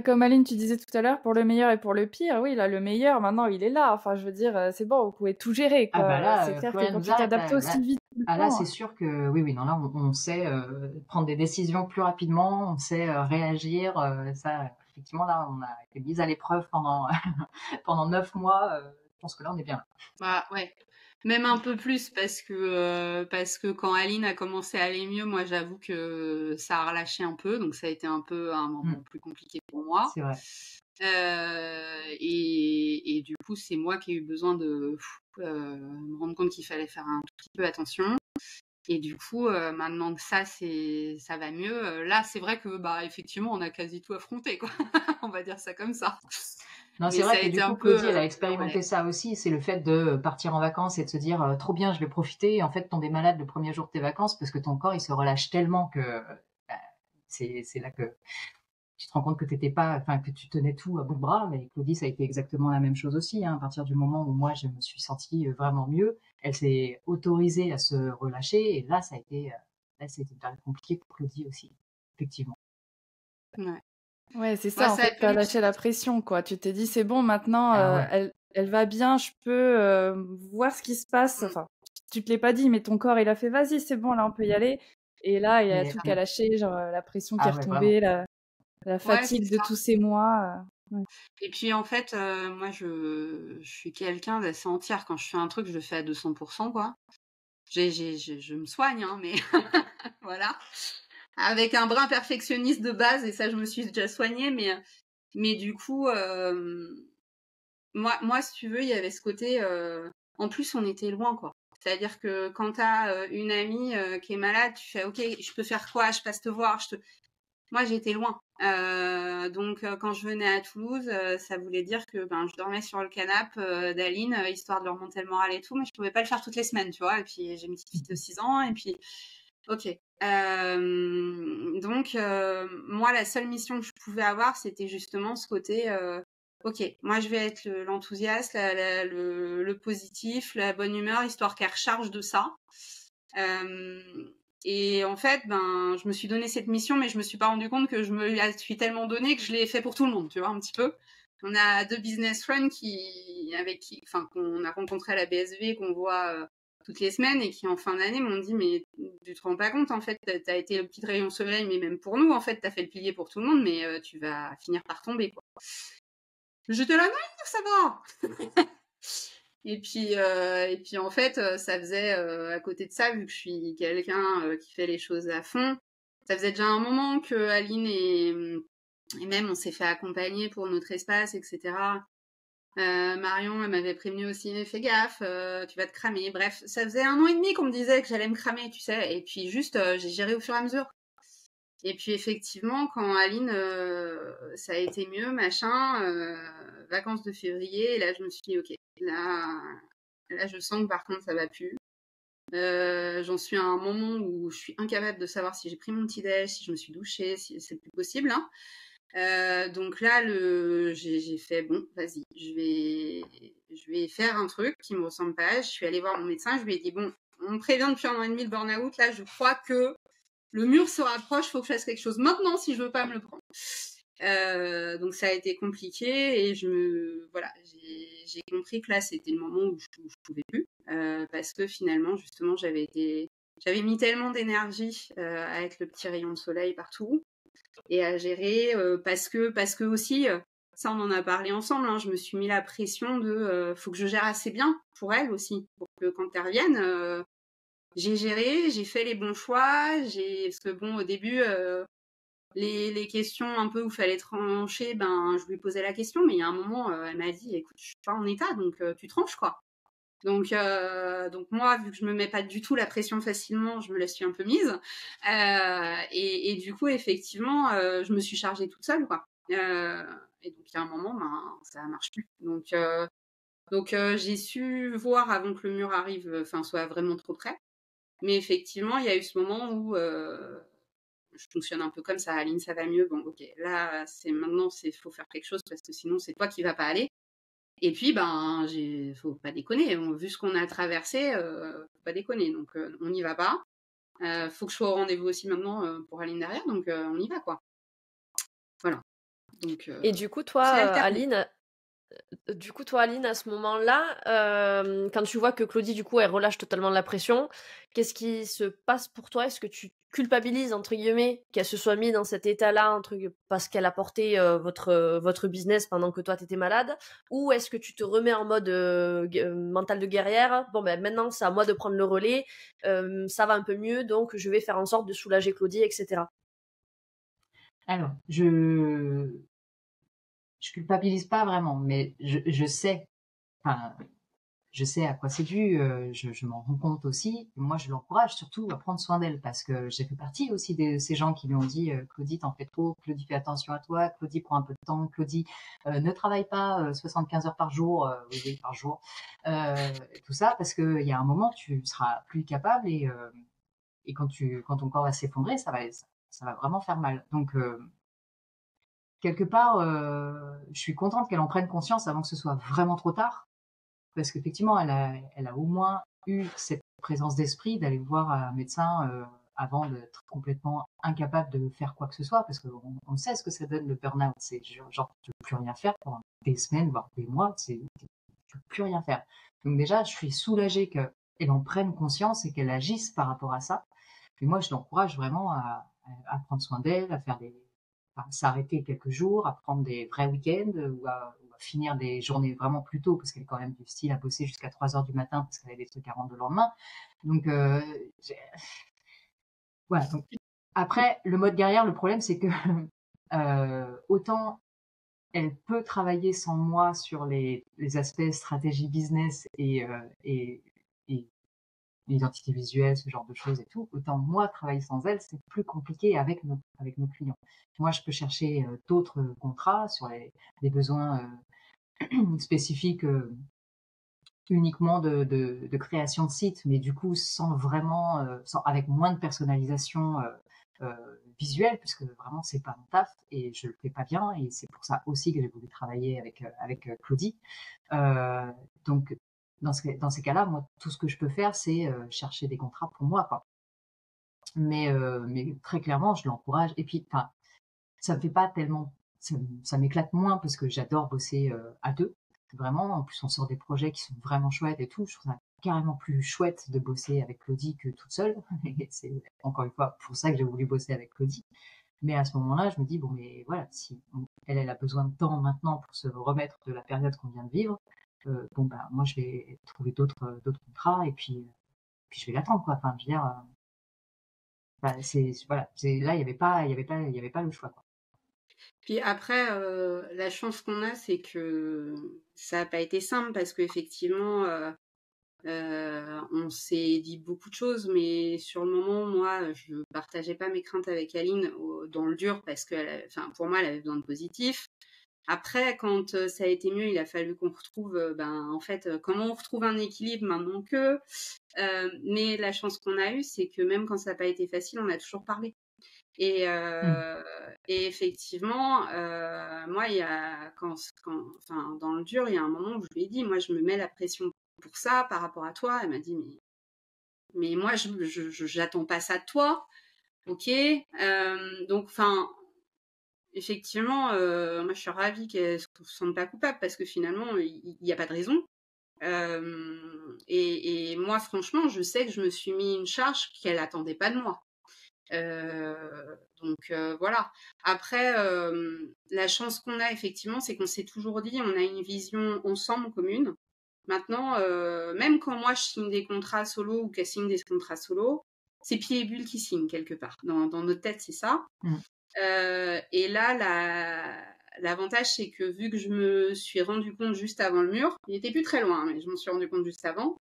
Comme Aline, tu disais tout à l'heure, pour le meilleur et pour le pire, oui, là, le meilleur, maintenant, il est là. Enfin, je veux dire, c'est bon, vous pouvez tout gérer, quoi. Ah bah là, c'est clair plus que rien quand nous tu arrête. t'adaptes aussi vite tout le Là, temps, c'est sûr que oui, non, là, on sait prendre des décisions plus rapidement, on sait réagir. Ça, effectivement, là, on a été mis à l'épreuve pendant pendant 9 mois. Je pense que là, on est bien là. Bah ouais, même un peu plus parce que quand Aline a commencé à aller mieux, moi j'avoue que ça a relâché un peu, donc ça a été un peu un moment plus compliqué pour moi. C'est vrai. Et du coup, c'est moi qui ai eu besoin de me rendre compte qu'il fallait faire un tout petit peu attention. Et du coup, maintenant que ça va mieux, là c'est vrai que bah effectivement on a quasi tout affronté quoi. On va dire ça comme ça. Non, Mais c'est ça vrai a que été du un coup, peu Claudie, elle a expérimenté ça aussi. C'est le fait de partir en vacances et de se dire trop bien, je vais profiter. Et en fait, tomber malade le premier jour de tes vacances parce que ton corps, il se relâche tellement que bah, c'est là que tu te rends compte que t'étais pas, enfin, que tu tenais tout à bout de bras. Mais Claudie, ça a été exactement la même chose aussi. Hein. À partir du moment où moi, je me suis sentie vraiment mieux, elle s'est autorisée à se relâcher. Et là, ça a été une période compliquée pour Claudie aussi, effectivement. Ouais. Ouais, c'est Moi, ça, en ça a fait, t'as pu- lâché la pression, quoi. Tu t'es dit, c'est bon, maintenant, Ah ouais. elle va bien, je peux voir ce qui se passe. Enfin, tu te l'es pas dit, mais ton corps, il a fait, vas-y, c'est bon, là, on peut y aller. Et là, il y a tout qui a lâché, genre la pression qui est Ah ouais, vraiment. retombée, la Ouais, c'est fatigue de ça. tous ces mois. Ouais. Et puis en fait, moi je suis quelqu'un d'assez entière. Quand je fais un truc, je le fais à 200%, quoi. Je me soigne, hein, mais voilà. Avec un brin perfectionniste de base, et ça je me suis déjà soignée, mais du coup, moi si tu veux, il y avait ce côté. En plus, on était loin, quoi. C'est-à-dire que quand t'as une amie qui est malade, tu fais OK, je peux faire quoi? Je passe te voir. Moi, j'étais loin. Donc, quand je venais à Toulouse, ça voulait dire que je dormais sur le canapé d'Aline, histoire de lui remonter le moral et tout, mais je pouvais pas le faire toutes les semaines, tu vois. Et puis, j'ai une petite fille de 6 ans, et puis, ok. Donc, moi, la seule mission que je pouvais avoir, c'était justement ce côté, ok, moi, je vais être l'enthousiasme, le positif, la bonne humeur, histoire qu'elle recharge de ça. Et en fait, je me suis donné cette mission, mais je me suis pas rendu compte que je me la suis tellement donnée que je l'ai fait pour tout le monde, tu vois, un petit peu. On a 2 business friends qu'on a rencontrés à la BSV, qu'on voit toutes les semaines et qui en fin d'année m'ont dit, mais tu te rends pas compte, en fait, t'as été le petit rayon soleil, mais même pour nous, en fait, t'as fait le pilier pour tout le monde, mais tu vas finir par tomber, quoi. J'étais là, non, ça va. Et puis en fait, ça faisait à côté de ça, vu que je suis quelqu'un qui fait les choses à fond, ça faisait déjà un moment que Aline et même on s'est fait accompagner pour notre espace, etc. Marion, elle m'avait prévenu aussi, fais gaffe, tu vas te cramer. Bref, ça faisait 1 an et demi qu'on me disait que j'allais me cramer, tu sais. Et puis juste, j'ai géré au fur et à mesure. Et puis effectivement, quand Aline, ça a été mieux, machin, vacances de février, et là je me suis dit, ok, là je sens que par contre ça va plus. J'en suis à un moment où je suis incapable de savoir si j'ai pris mon petit déj, si je me suis douchée, si c'est plus possible. Hein. Donc là, j'ai fait bon, vas-y, je vais faire un truc qui me ressemble pas. Je suis allée voir mon médecin, je lui ai dit bon, on me prévient depuis 1 an et demi le burn-out, là je crois que le mur se rapproche, faut que je fasse quelque chose maintenant si je veux pas me le prendre. Donc ça a été compliqué et j'ai compris que là c'était le moment où je pouvais plus parce que finalement justement j'avais mis tellement d'énergie à être le petit rayon de soleil partout et à gérer parce que aussi ça on en a parlé ensemble, hein, je me suis mis la pression de faut que je gère assez bien pour elle aussi pour que quand elle revienne j'ai géré, j'ai fait les bons choix, parce que bon au début les questions un peu où il fallait trancher, je lui posais la question, mais il y a un moment elle m'a dit écoute je suis pas en état donc tu tranches quoi. Donc moi vu que je me mets pas du tout la pression facilement, je me la suis un peu mise et du coup effectivement je me suis chargée toute seule quoi. Et donc il y a un moment, ça marche plus. Donc j'ai su voir avant que le mur arrive, soit vraiment trop près. Mais effectivement, il y a eu ce moment où je fonctionne un peu comme ça. Aline, ça va mieux. Bon, ok, là, maintenant, faut faire quelque chose parce que sinon, c'est toi qui vas pas aller. Et puis, faut pas déconner. Vu ce qu'on a traversé, faut pas déconner. Donc, on n'y va pas. Faut que je sois au rendez-vous aussi maintenant pour Aline derrière. Donc, on y va, quoi. Voilà. Donc, Et du coup, toi, c'est alterné. Aline, à ce moment-là, quand tu vois que Claudie, du coup, elle relâche totalement la pression, qu'est-ce qui se passe pour toi? Est-ce que tu culpabilises, entre guillemets, qu'elle se soit mise dans cet état-là, parce qu'elle a porté votre business pendant que toi, t'étais malade? Ou est-ce que tu te remets en mode mental de guerrière? Bon, ben maintenant, c'est à moi de prendre le relais, ça va un peu mieux, donc je vais faire en sorte de soulager Claudie, etc. Alors, je culpabilise pas vraiment, mais je sais, enfin, je sais à quoi c'est dû, je m'en rends compte aussi. Moi, je l'encourage surtout à prendre soin d'elle parce que j'ai fait partie aussi de ces gens qui lui ont dit Claudie, t'en fais trop, Claudie, fais attention à toi, Claudie, prends un peu de temps, Claudie, ne travaille pas 75 heures par jour, oui, par jour, tout ça parce qu'il y a un moment, tu seras plus capable et quand ton corps va s'effondrer, ça va vraiment faire mal. Donc, quelque part, je suis contente qu'elle en prenne conscience avant que ce soit vraiment trop tard. Parce qu'effectivement, elle a au moins eu cette présence d'esprit d'aller voir un médecin avant d'être complètement incapable de faire quoi que ce soit, parce qu'on sait ce que ça donne le burn-out. C'est genre, tu peux plus rien faire pendant des semaines, voire des mois, tu peux plus rien faire. Donc déjà, je suis soulagée qu'elle en prenne conscience et qu'elle agisse par rapport à ça. Et moi, je l'encourage vraiment à prendre soin d'elle, à faire s'arrêter quelques jours, à prendre des vrais week-ends ou à finir des journées vraiment plus tôt parce qu'elle est quand même du style à bosser jusqu'à 3 heures du matin parce qu'elle a des trucs à rendre le lendemain. Donc, voilà. Donc, après, le mode guerrière, le problème, c'est que autant elle peut travailler sans moi sur les aspects stratégie business et l'identité visuelle, ce genre de choses et tout, autant moi, travailler sans elle, c'est plus compliqué avec nos clients. Moi, je peux chercher d'autres contrats sur des besoins spécifiques uniquement de création de site, mais du coup, sans vraiment, avec moins de personnalisation visuelle, puisque vraiment, c'est pas mon taf et je le fais pas bien, et c'est pour ça aussi que j'ai voulu travailler avec Claudie. Donc, dans ces cas-là, moi, tout ce que je peux faire, c'est chercher des contrats pour moi, quoi. Mais très clairement, je l'encourage. Et puis, enfin, ça me fait pas tellement, ça m'éclate moins parce que j'adore bosser à deux. Vraiment, en plus, on sort des projets qui sont vraiment chouettes et tout. Je trouve ça carrément plus chouette de bosser avec Claudie que toute seule. Et c'est encore une fois pour ça que j'ai voulu bosser avec Claudie. Mais à ce moment-là, je me dis, bon, mais voilà, si elle a besoin de temps maintenant pour se remettre de la période qu'on vient de vivre, bon, bah, moi, je vais trouver d'autres contrats et puis je vais l'attendre, quoi. Enfin, je veux dire, bah, voilà, là, il y avait pas le choix, quoi. Puis après, la chance qu'on a, c'est que ça n'a pas été simple parce qu'effectivement, on s'est dit beaucoup de choses, mais sur le moment, moi, je partageais pas mes craintes avec Aline dans le dur parce que, pour moi, elle avait besoin de positif. Après, quand ça a été mieux, il a fallu qu'on retrouve, en fait, comment on retrouve un équilibre maintenant que. Mais la chance qu'on a eue, c'est que même quand ça n'a pas été facile, on a toujours parlé. Et effectivement, moi, il y a dans le dur, il y a un moment où je lui ai dit, moi, je me mets la pression pour ça par rapport à toi. Elle m'a dit, mais moi, je j'attends pas ça de toi, ok. Donc, effectivement, moi, je suis ravie qu'elle se sente pas coupable parce que finalement, il n'y a pas de raison. Et moi, franchement, je sais que je me suis mis une charge qu'elle attendait pas de moi. Donc voilà. Après, la chance qu'on a effectivement, c'est qu'on s'est toujours dit, on a une vision ensemble commune. Maintenant, même quand moi je signe des contrats solo ou qu'elle signe des contrats solo, c'est Pied et Bulle qui signe quelque part. Dans notre tête, c'est ça. Et là, l'avantage, c'est que vu que je me suis rendu compte juste avant le mur, il était plus très loin, mais je m'en suis rendu compte juste avant,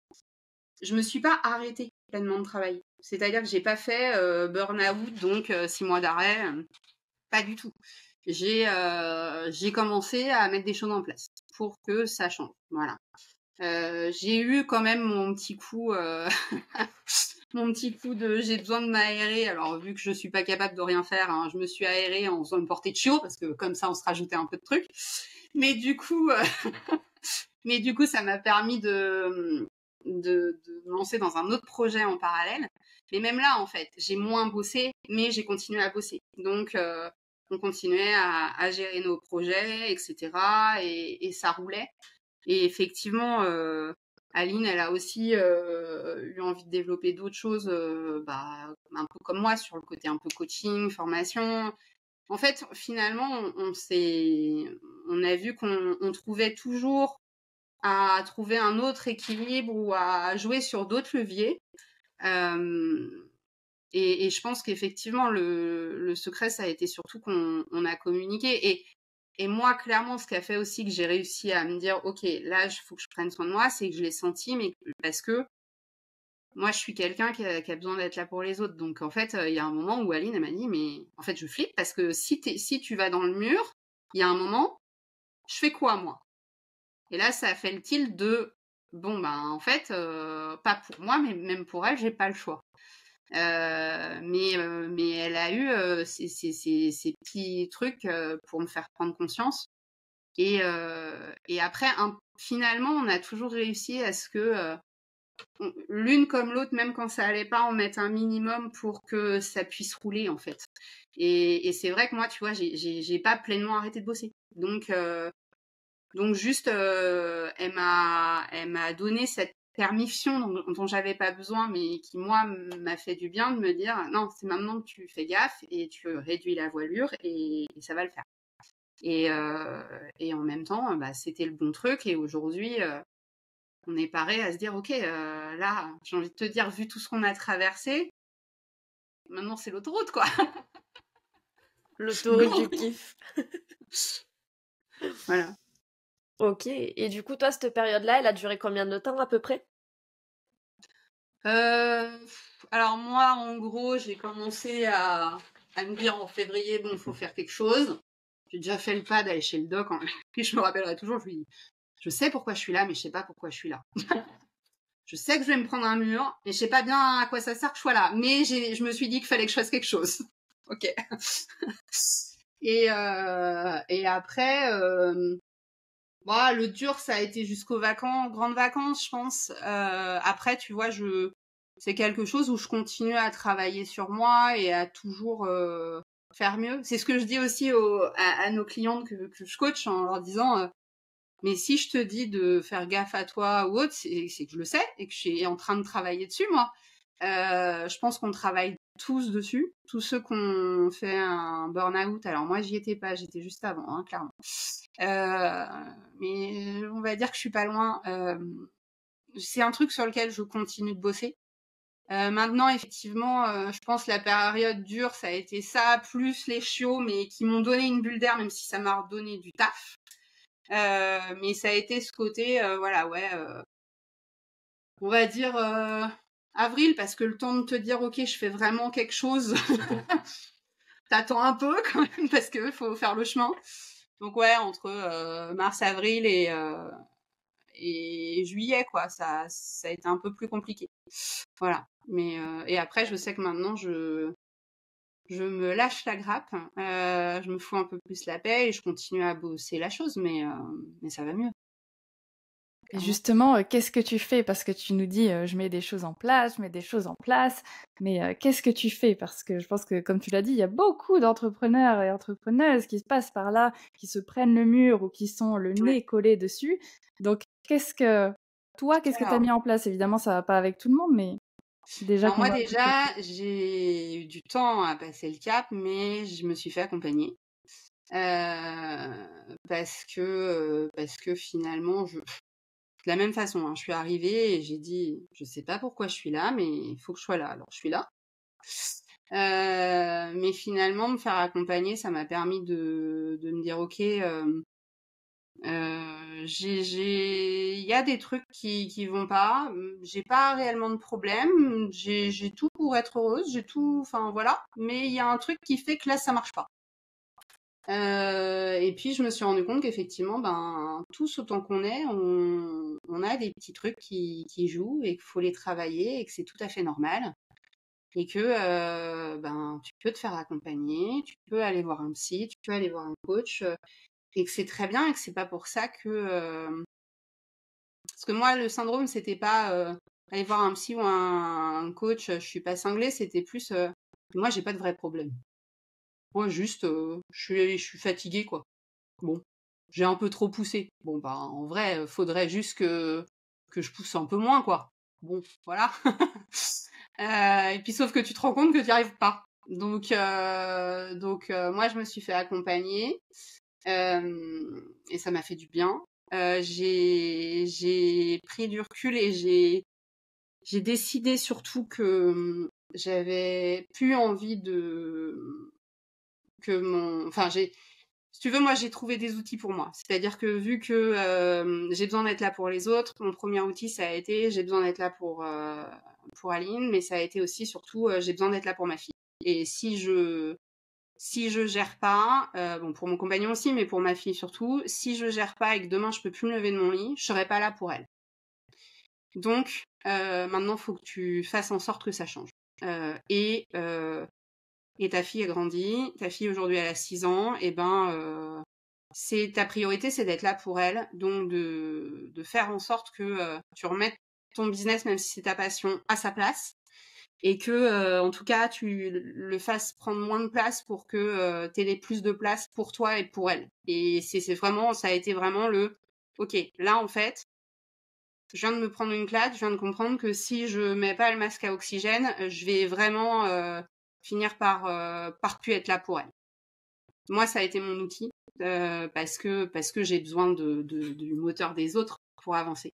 je me suis pas arrêtée pleinement de travail. C'est-à-dire que j'ai pas fait burn-out, donc 6 mois d'arrêt, pas du tout. j'ai commencé à mettre des choses en place pour que ça change. Voilà. J'ai eu quand même mon petit coup de j'ai besoin de m'aérer. Alors vu que je suis pas capable de rien faire, hein, je me suis aérée en faisant une portée de chiot parce que comme ça on se rajoutait un peu de trucs. Mais du coup ça m'a permis de me lancer dans un autre projet en parallèle. Mais même là en fait, j'ai moins bossé, mais j'ai continué à bosser. Donc on continuait à gérer nos projets, etc. Et ça roulait. Et effectivement, Aline, elle a aussi eu envie de développer d'autres choses, un peu comme moi, sur le côté un peu coaching, formation. En fait, finalement, on a vu qu'on trouvait toujours à trouver un autre équilibre ou à jouer sur d'autres leviers. Et je pense qu'effectivement, le secret, ça a été surtout qu'on a communiqué. Et moi, clairement, ce qui a fait aussi que j'ai réussi à me dire, OK, là, il faut que je prenne soin de moi, c'est que je l'ai senti, mais parce que moi, je suis quelqu'un qui a besoin d'être là pour les autres. Donc, en fait, il y a un moment où Aline, elle m'a dit, mais en fait, je flippe parce que si tu vas dans le mur, il y a un moment, je fais quoi, moi? Et là, ça a fait le tilt de, bon, en fait, pas pour moi, mais même pour elle, j'ai pas le choix. Mais elle a eu ces petits trucs pour me faire prendre conscience. Et après, finalement, on a toujours réussi à ce que l'une comme l'autre, même quand ça allait pas, on mette un minimum pour que ça puisse rouler, en fait. Et c'est vrai que moi, tu vois, j'ai pas pleinement arrêté de bosser. Donc juste, elle m'a donné cette permission dont j'avais pas besoin, mais qui, moi, m'a fait du bien de me dire, non, c'est maintenant que tu fais gaffe et tu réduis la voilure et ça va le faire. Et en même temps, c'était le bon truc. Et aujourd'hui, on est paré à se dire, OK, là, j'ai envie de te dire, vu tout ce qu'on a traversé, maintenant, c'est l'autoroute, quoi. L'autoroute du kiff. Voilà. Ok. Et du coup, toi, cette période-là, elle a duré combien de temps à peu près? Alors moi, en gros, j'ai commencé à me dire en février, bon, il faut faire quelque chose. J'ai déjà fait le pas d'aller chez le doc. Puis je me rappellerai toujours, je lui dis, je sais pourquoi je suis là, mais je sais pas pourquoi je suis là. Je sais que je vais me prendre un mur, mais je sais pas bien à quoi ça sert que je sois là. Mais je me suis dit qu'il fallait que je fasse quelque chose. Ok. Et après, le dur, ça a été jusqu'aux grandes vacances, je pense. Après, tu vois, c'est quelque chose où je continue à travailler sur moi et à toujours faire mieux. C'est ce que je dis aussi à nos clientes que je coach en leur disant mais si je te dis de faire gaffe à toi ou autre, c'est que je le sais et que je suis en train de travailler dessus, moi. Je pense qu'on travaille tous dessus. Tous ceux qui ont fait un burn-out. Alors moi, j'y étais pas, j'étais juste avant, hein, clairement. Mais on va dire que je suis pas loin. C'est un truc sur lequel je continue de bosser. Maintenant, effectivement, je pense que la période dure, ça a été ça, plus les chiots, mais qui m'ont donné une bulle d'air, même si ça m'a redonné du taf. Mais ça a été ce côté, on va dire avril, parce que le temps de te dire, ok, je fais vraiment quelque chose, t'attends un peu quand même, parce que faut faire le chemin. Donc ouais, entre mars, avril et juillet, quoi, ça a été un peu plus compliqué. Voilà. Mais et après, je sais que maintenant, je me lâche la grappe, je me fous un peu plus la paix et je continue à bosser la chose, mais ça va mieux. Et justement, qu'est-ce que tu fais? Parce que tu nous dis, je mets des choses en place, mais qu'est-ce que tu fais? Parce que je pense que, comme tu l'as dit, il y a beaucoup d'entrepreneurs et entrepreneuses qui se passent par là, qui se prennent le mur ou qui sont le nez collé dessus. Donc, qu'est-ce que tu as mis en place? Évidemment, ça va pas avec tout le monde, mais déjà moi, j'ai eu du temps à passer le cap, mais je me suis fait accompagner. Parce que finalement, de la même façon, hein, je suis arrivée et j'ai dit, je sais pas pourquoi je suis là, mais il faut que je sois là. Alors, je suis là. Mais finalement, me faire accompagner, ça m'a permis de me dire, ok, il y a des trucs qui vont pas. J'ai pas réellement de problème. J'ai tout pour être heureuse. J'ai tout, enfin voilà. Mais il y a un truc qui fait que là, ça marche pas. Et puis je me suis rendu compte qu'effectivement, tous autant qu'on est, on a des petits trucs qui jouent et qu'il faut les travailler et que c'est tout à fait normal. Et que tu peux te faire accompagner, tu peux aller voir un psy, tu peux aller voir un coach, et que c'est très bien et que c'est pas pour ça que... Parce que moi, le syndrome, c'était pas aller voir un psy ou un coach, je suis pas cinglée, c'était plus... moi, j'ai pas de vrai problème. Moi, juste, je suis fatiguée, quoi. Bon, j'ai un peu trop poussé. Bon, en vrai, faudrait juste que je pousse un peu moins, quoi. Bon, voilà. Et puis, sauf que tu te rends compte que tu n'y arrives pas. Donc, moi, je me suis fait accompagner. Et ça m'a fait du bien. J'ai pris du recul et j'ai décidé surtout que j'avais plus envie si tu veux, moi, j'ai trouvé des outils pour moi. C'est-à-dire que vu que j'ai besoin d'être là pour les autres, mon premier outil, ça a été j'ai besoin d'être là pour Aline, mais ça a été aussi, surtout, j'ai besoin d'être là pour ma fille. Et si je gère pas, pour mon compagnon aussi, mais pour ma fille surtout, si je gère pas et que demain, je peux plus me lever de mon lit, je serai pas là pour elle. Donc, maintenant, il faut que tu fasses en sorte que ça change. Et ta fille a grandi, ta fille aujourd'hui elle a 6 ans, et c'est ta priorité, c'est d'être là pour elle, donc de faire en sorte que tu remettes ton business, même si c'est ta passion, à sa place, et que en tout cas tu le fasses prendre moins de place pour que tu aies plus de place pour toi et pour elle. Et c'est vraiment, ça a été vraiment ok, là en fait, je viens de me prendre une claque, je viens de comprendre que si je mets pas le masque à oxygène, je vais vraiment finir par plus être là pour elle. Moi, ça a été mon outil parce que j'ai besoin du moteur des autres pour avancer.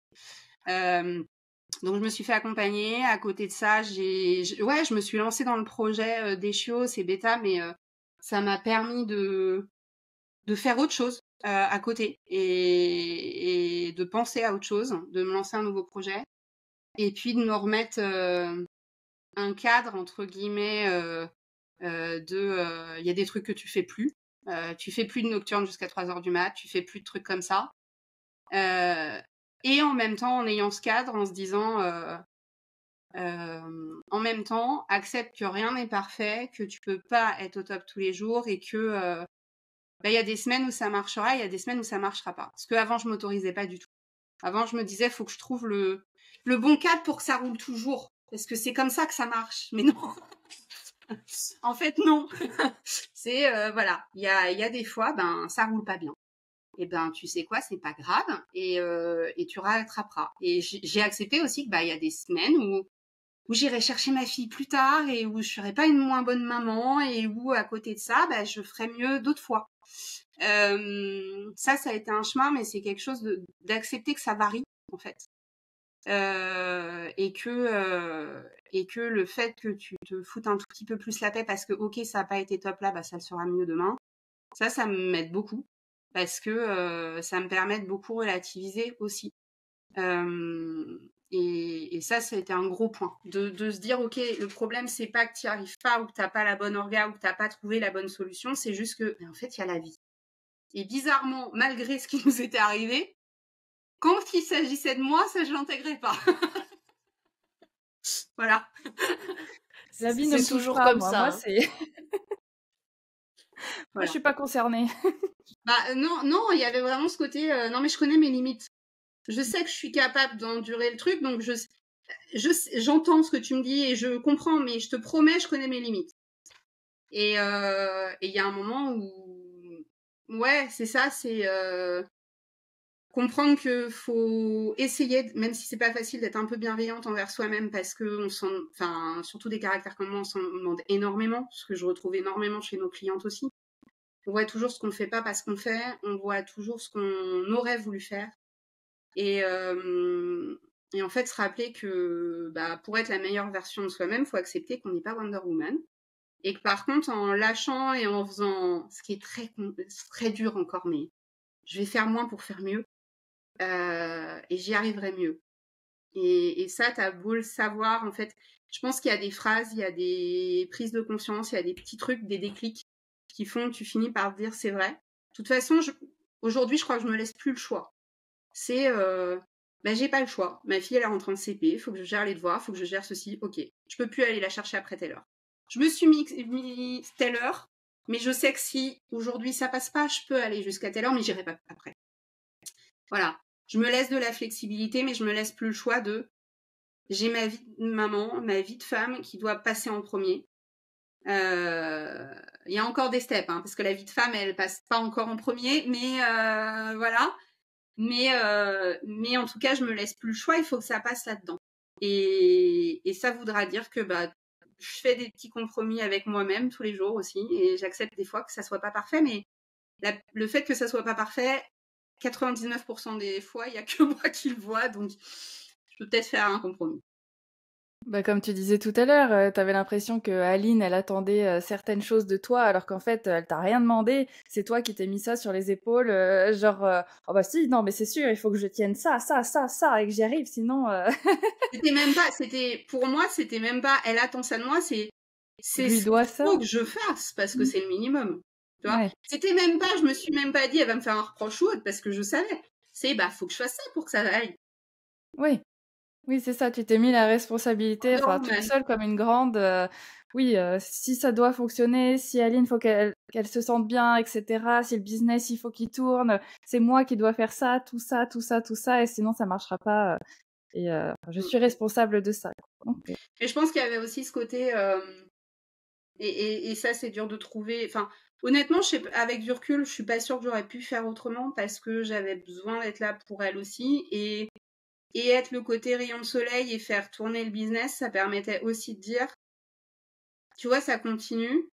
Donc, je me suis fait accompagner. À côté de ça, je me suis lancée dans le projet des chiots, c'est bêta, mais ça m'a permis de faire autre chose à côté et de penser à autre chose, de me lancer un nouveau projet et puis de me remettre un cadre entre guillemets il y a des trucs que tu fais plus de nocturne jusqu'à 3h du mat, tu fais plus de trucs comme ça et en même temps en ayant ce cadre, en se disant en même temps accepte que rien n'est parfait, que tu peux pas être au top tous les jours et que il y a des semaines où ça marchera, il y a des semaines où ça marchera pas. Parce qu'avant, je m'autorisais pas du tout. Avant, je me disais, faut que je trouve le bon cadre pour que ça roule toujours. Parce que c'est comme ça que ça marche. Mais non. En fait, non. C'est, voilà. Il y a des fois, ça roule pas bien. Et tu sais quoi, c'est pas grave. Et tu rattraperas. Et j'ai accepté aussi que, il y a des semaines où j'irai chercher ma fille plus tard et où je serai pas une moins bonne maman et où, à côté de ça, je ferai mieux d'autres fois. Ça a été un chemin, mais c'est quelque chose d'accepter que ça varie, en fait. Et que le fait que tu te foutes un tout petit peu plus la paix parce que, ok, ça n'a pas été top là, ça le sera mieux demain. Ça m'aide beaucoup parce que ça me permet de beaucoup relativiser aussi. Et ça a été un gros point. De se dire, ok, le problème, c'est pas que tu n'y arrives pas ou que tu n'as pas la bonne orga ou que tu n'as pas trouvé la bonne solution, c'est juste que, en fait, il y a la vie. Et bizarrement, malgré ce qui nous était arrivé, quand il s'agissait de moi, ça, je l'intégrais pas. Voilà. La vie ne me toujours touche pas, comme moi. ça. Moi, c'est... Moi, je suis pas concernée. Non, il y avait vraiment ce côté, non mais je connais mes limites. Je sais que je suis capable d'endurer le truc, donc j'entends ce que tu me dis et je comprends, mais je te promets, je connais mes limites. Et il y a un moment où, ouais, c'est ça, c'est comprendre que faut essayer, même si c'est pas facile, d'être un peu bienveillante envers soi-même parce que surtout des caractères comme moi, on s'en demande énormément, ce que je retrouve énormément chez nos clientes aussi. On voit toujours ce qu'on ne fait pas parce qu'on fait, on voit toujours ce qu'on aurait voulu faire. Et en fait, se rappeler que pour être la meilleure version de soi-même, il faut accepter qu'on n'est pas Wonder Woman. Et que par contre, en lâchant et en faisant, ce qui est très dur encore, mais je vais faire moins pour faire mieux. Et j'y arriverai mieux. Et ça, t'as beau le savoir, en fait, je pense qu'il y a des phrases, il y a des prises de conscience, il y a des petits trucs, des déclics qui font que tu finis par te dire c'est vrai. De toute façon, aujourd'hui, je crois que je me laisse plus le choix. C'est j'ai pas le choix. Ma fille, elle est rentrée en CP, il faut que je gère les devoirs, il faut que je gère ceci. Ok, je peux plus aller la chercher après telle heure. Je me suis mis telle heure, mais je sais que si aujourd'hui ça passe pas, je peux aller jusqu'à telle heure, mais j'irai pas après. Voilà. Je me laisse de la flexibilité, mais je me laisse plus le choix de j'ai ma vie de maman, ma vie de femme qui doit passer en premier. Il y a encore des steps, hein, parce que la vie de femme, elle passe pas encore en premier, mais voilà. Mais en tout cas, je me laisse plus le choix, il faut que ça passe là-dedans. Et ça voudra dire que je fais des petits compromis avec moi-même tous les jours aussi, et j'accepte des fois que ça soit pas parfait, mais le fait que ça soit pas parfait, 99% des fois, il y a que moi qui le vois, donc je peux peut-être faire un compromis. Comme tu disais tout à l'heure, tu avais l'impression que Aline, elle attendait certaines choses de toi, alors qu'en fait, elle t'a rien demandé. C'est toi qui t'es mis ça sur les épaules, genre, oh bah si, non, mais c'est sûr, il faut que je tienne ça, et que j'y arrive, sinon. Pour moi, c'était même pas, elle attend ça de moi, c'est Je lui dois ce ça. qu'il faut que je fasse, parce que c'est le minimum. Tu vois, Ouais. c'était même pas, je me suis même pas dit, elle va me faire un reproche ou autre, parce que je savais. Faut que je fasse ça pour que ça aille. Oui. Oui, c'est ça, tu t'es mis la responsabilité, toute seule comme une grande. Oui, si ça doit fonctionner, si Aline, faut qu'elle se sente bien, etc. Si le business, il faut qu'il tourne, c'est moi qui dois faire ça, tout ça, et sinon ça marchera pas. Et je suis responsable de ça. Okay. Et je pense qu'il y avait aussi ce côté, et ça c'est dur de trouver. Enfin, honnêtement, avec du recul, je suis pas sûre que j'aurais pu faire autrement parce que j'avais besoin d'être là pour elle aussi et être le côté rayon de soleil et faire tourner le business, ça permettait aussi de dire, tu vois, ça continue.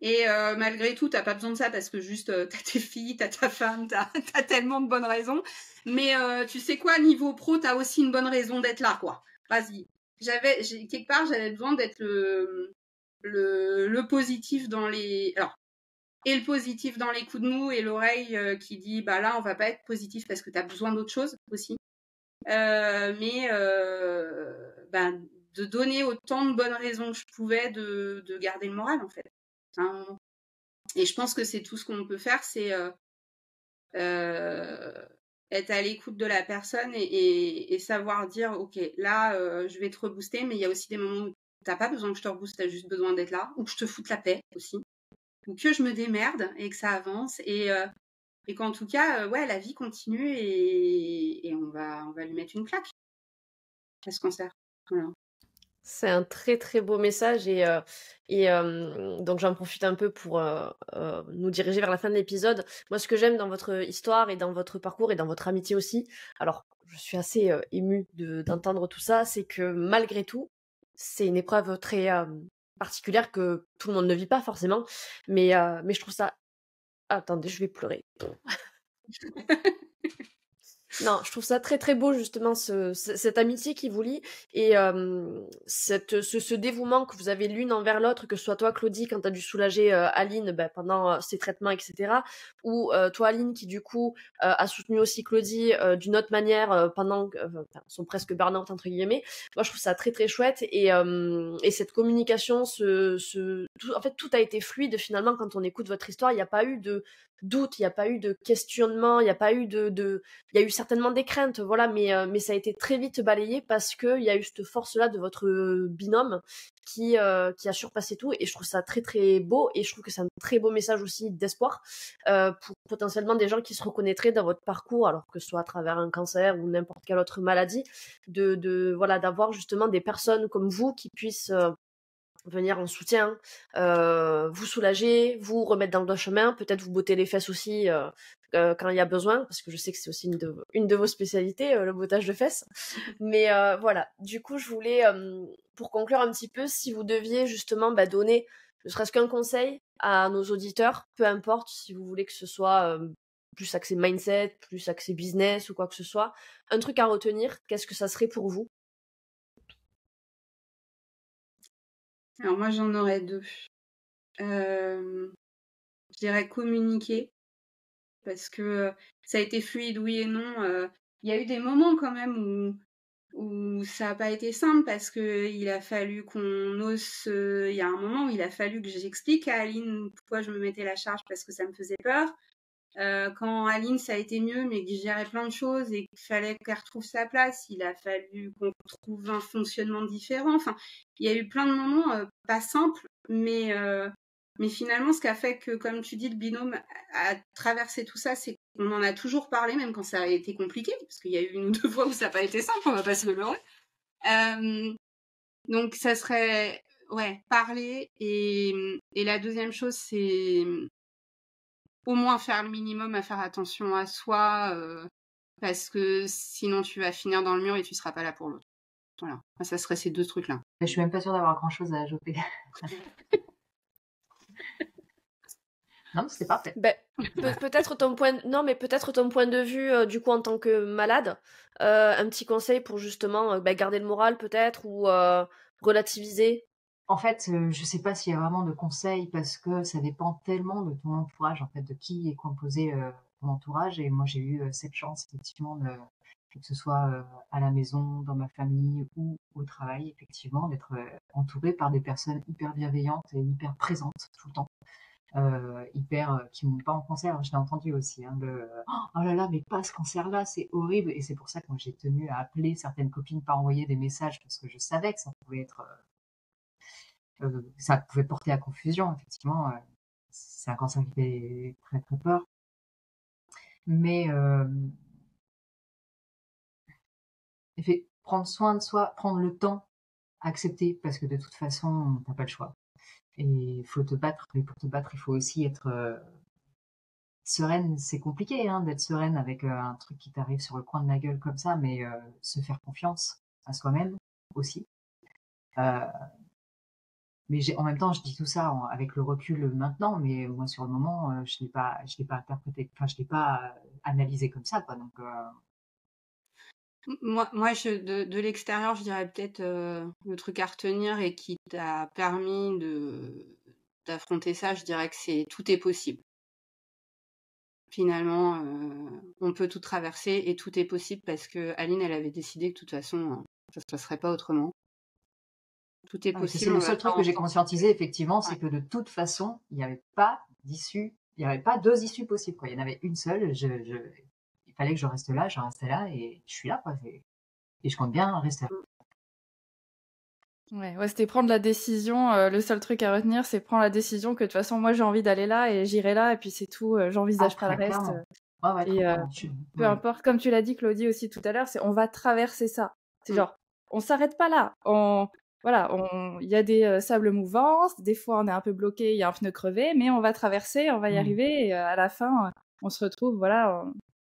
Et malgré tout, t'as pas besoin de ça parce que juste t'as tes filles, t'as ta femme, t'as tellement de bonnes raisons. Mais tu sais quoi, niveau pro, t'as aussi une bonne raison d'être là, quoi. Vas-y. Quelque part, j'avais besoin d'être le positif dans les. Alors, et le positif dans les coups de mou et l'oreille qui dit là, on va pas être positif parce que t'as besoin d'autre chose aussi. De donner autant de bonnes raisons que je pouvais de garder le moral, en fait. Et je pense que c'est tout ce qu'on peut faire, c'est être à l'écoute de la personne et savoir dire, ok, là, je vais te rebooster, mais il y a aussi des moments où t'as pas besoin que je te rebooste, t'as juste besoin d'être là, ou que je te foute la paix aussi, ou que je me démerde et que ça avance, et qu'en tout cas, la vie continue et on va lui mettre une claque à ce concert. Voilà. C'est un très très beau message et donc j'en profite un peu pour nous diriger vers la fin de l'épisode. Moi, ce que j'aime dans votre histoire et dans votre parcours et dans votre amitié aussi, alors je suis assez émue d'entendre tout ça, c'est que malgré tout, c'est une épreuve très particulière que tout le monde ne vit pas forcément, mais je trouve ça... Attendez, je vais pleurer. Non, je trouve ça très très beau justement cette amitié qui vous lie et ce dévouement que vous avez l'une envers l'autre, que ce soit toi Claudie quand t'as dû soulager Aline pendant ses traitements, etc. Ou toi Aline qui du coup a soutenu aussi Claudie d'une autre manière pendant son presque burn-out entre guillemets. Moi je trouve ça très très chouette et cette communication, en fait tout a été fluide finalement quand on écoute votre histoire. Il n'y a pas eu de doute, il n'y a pas eu de questionnement, il n'y a pas eu il y a eu certainement des craintes, voilà, mais ça a été très vite balayé parce qu'il y a eu cette force-là de votre binôme qui a surpassé tout et je trouve ça très très beau et je trouve que c'est un très beau message aussi d'espoir pour potentiellement des gens qui se reconnaîtraient dans votre parcours, alors que ce soit à travers un cancer ou n'importe quelle autre maladie, d'avoir justement des personnes comme vous qui puissent venir en soutien, vous soulager, vous remettre dans le droit chemin, peut-être vous botter les fesses aussi quand il y a besoin, parce que je sais que c'est aussi une de vos spécialités, le bottage de fesses. Mais voilà, du coup, je voulais, pour conclure un petit peu, si vous deviez justement donner ne serait-ce qu'un conseil à nos auditeurs, peu importe si vous voulez que ce soit plus axé mindset, plus axé business ou quoi que ce soit, un truc à retenir, qu'est-ce que ça serait pour vous ? Alors moi j'en aurais deux. Je dirais communiquer parce que ça a été fluide, oui et non. Il y a eu des moments quand même où où ça n'a pas été simple parce que il a fallu qu'on ose. Il y a un moment où il a fallu que j'explique à Aline pourquoi je me mettais la charge parce que ça me faisait peur. Quand Aline, ça a été mieux, mais que je gérais plein de choses et qu'il fallait qu'elle retrouve sa place, il a fallu qu'on trouve un fonctionnement différent. Enfin, il y a eu plein de moments pas simples, mais finalement, ce qui a fait que, comme tu dis, le binôme a traversé tout ça, c'est qu'on en a toujours parlé, même quand ça a été compliqué, parce qu'il y a eu 1 ou 2 fois où ça n'a pas été simple, on va pas se le leurrer. Donc, ça serait, parler. Et la deuxième chose, c'est au moins faire le minimum, à faire attention à soi, parce que sinon tu vas finir dans le mur et tu seras pas là pour l'autre. Voilà, ça serait ces 2 trucs-là. Je suis même pas sûre d'avoir grand-chose à ajouter. Non, c'est parfait. Peut-être ton point de vue du coup en tant que malade, un petit conseil pour justement garder le moral peut-être ou relativiser. En fait, je sais pas s'il y a vraiment de conseils parce que ça dépend tellement de ton entourage, en fait, de qui est composé ton entourage. Et moi, j'ai eu cette chance, effectivement, que ce soit à la maison, dans ma famille ou au travail, effectivement, d'être entourée par des personnes hyper bienveillantes et hyper présentes tout le temps. Qui m'ont pas en concert. Je l'ai entendu aussi, hein, oh là là, mais pas ce concert-là, c'est horrible. Et c'est pour ça que moi, j'ai tenu à appeler certaines copines, pas envoyer des messages parce que je savais que ça pouvait être ça pouvait porter à confusion, effectivement. C'est un cancer qui fait très très peur. Mais prendre soin de soi, prendre le temps, accepter, parce que de toute façon, t'as pas le choix. Et il faut te battre, mais pour te battre, il faut aussi être sereine. C'est compliqué hein, d'être sereine avec un truc qui t'arrive sur le coin de la gueule comme ça, mais se faire confiance à soi-même aussi. Mais en même temps, je dis tout ça avec le recul maintenant, mais moi sur le moment, je l'ai pas interprété, enfin je l'ai pas analysé comme ça, quoi. Donc moi, de l'extérieur, je dirais peut-être le truc à retenir et qui t'a permis d'affronter ça, je dirais que tout est possible. Finalement, on peut tout traverser et tout est possible parce que Aline, elle avait décidé que de toute façon, ça se passerait pas autrement. Tout est possible. C'est le seul truc que j'ai conscientisé, effectivement, c'est que de toute façon, il n'y avait pas d'issue, il n'y avait pas 2 issues possibles, quoi. Il y en avait une seule. Il fallait que je reste là, je restais là et je suis là, quoi. Et je compte bien rester là. Ouais, c'était prendre la décision. Le seul truc à retenir, c'est prendre la décision que de toute façon, moi, j'ai envie d'aller là et j'irai là, et puis c'est tout. J'envisage pas le reste. Et peu importe, comme tu l'as dit, Claudie, aussi tout à l'heure, on va traverser ça. C'est genre, on s'arrête pas là. Il y a des sables mouvants, des fois on est un peu bloqué, il y a un pneu crevé, mais on va traverser, on va y arriver, et à la fin, on se retrouve,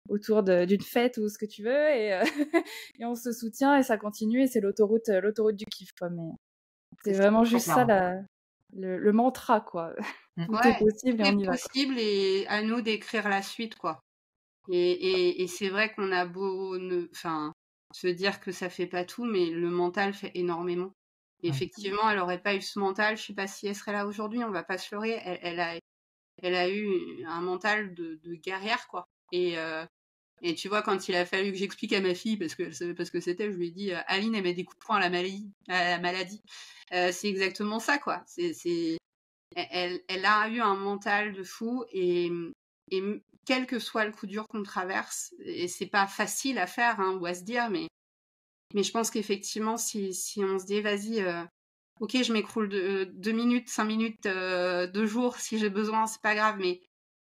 autour d'une fête ou ce que tu veux, et, et on se soutient et ça continue, et c'est l'autoroute du kiff, quoi. Mais c'est vraiment juste ça le mantra, quoi. Tout est possible et on y va. C'est possible et à nous d'écrire la suite, quoi. Et c'est vrai qu'on a beau se dire que ça fait pas tout, mais le mental fait énormément. Et effectivement, elle aurait pas eu ce mental, je sais pas si elle serait là aujourd'hui, on va pas se leurrer, elle a eu un mental de guerrière, quoi. Et tu vois, quand il a fallu que j'explique à ma fille, parce qu'elle savait pas ce que c'était, je lui ai dit, Aline, elle met des coups de poing à la maladie. C'est exactement ça, quoi. Elle a eu un mental de fou et quel que soit le coup dur qu'on traverse, et c'est pas facile à faire, hein, ou à se dire, mais je pense qu'effectivement, si on se dit, vas-y, ok, je m'écroule 2 minutes, 5 minutes, 2 jours, si j'ai besoin, c'est pas grave, mais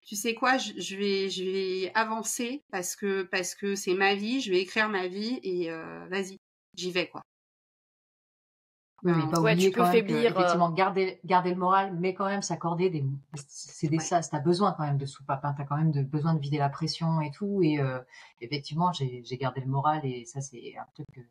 tu sais quoi, je vais avancer parce que c'est ma vie, je vais écrire ma vie et vas-y, j'y vais, quoi. Oui, mais pas oublier quand même que, effectivement, garder le moral, mais quand même s'accorder ça, t'as besoin quand même de soupape, hein, t'as quand même besoin de vider la pression et tout, et effectivement, j'ai gardé le moral, et ça, c'est un truc que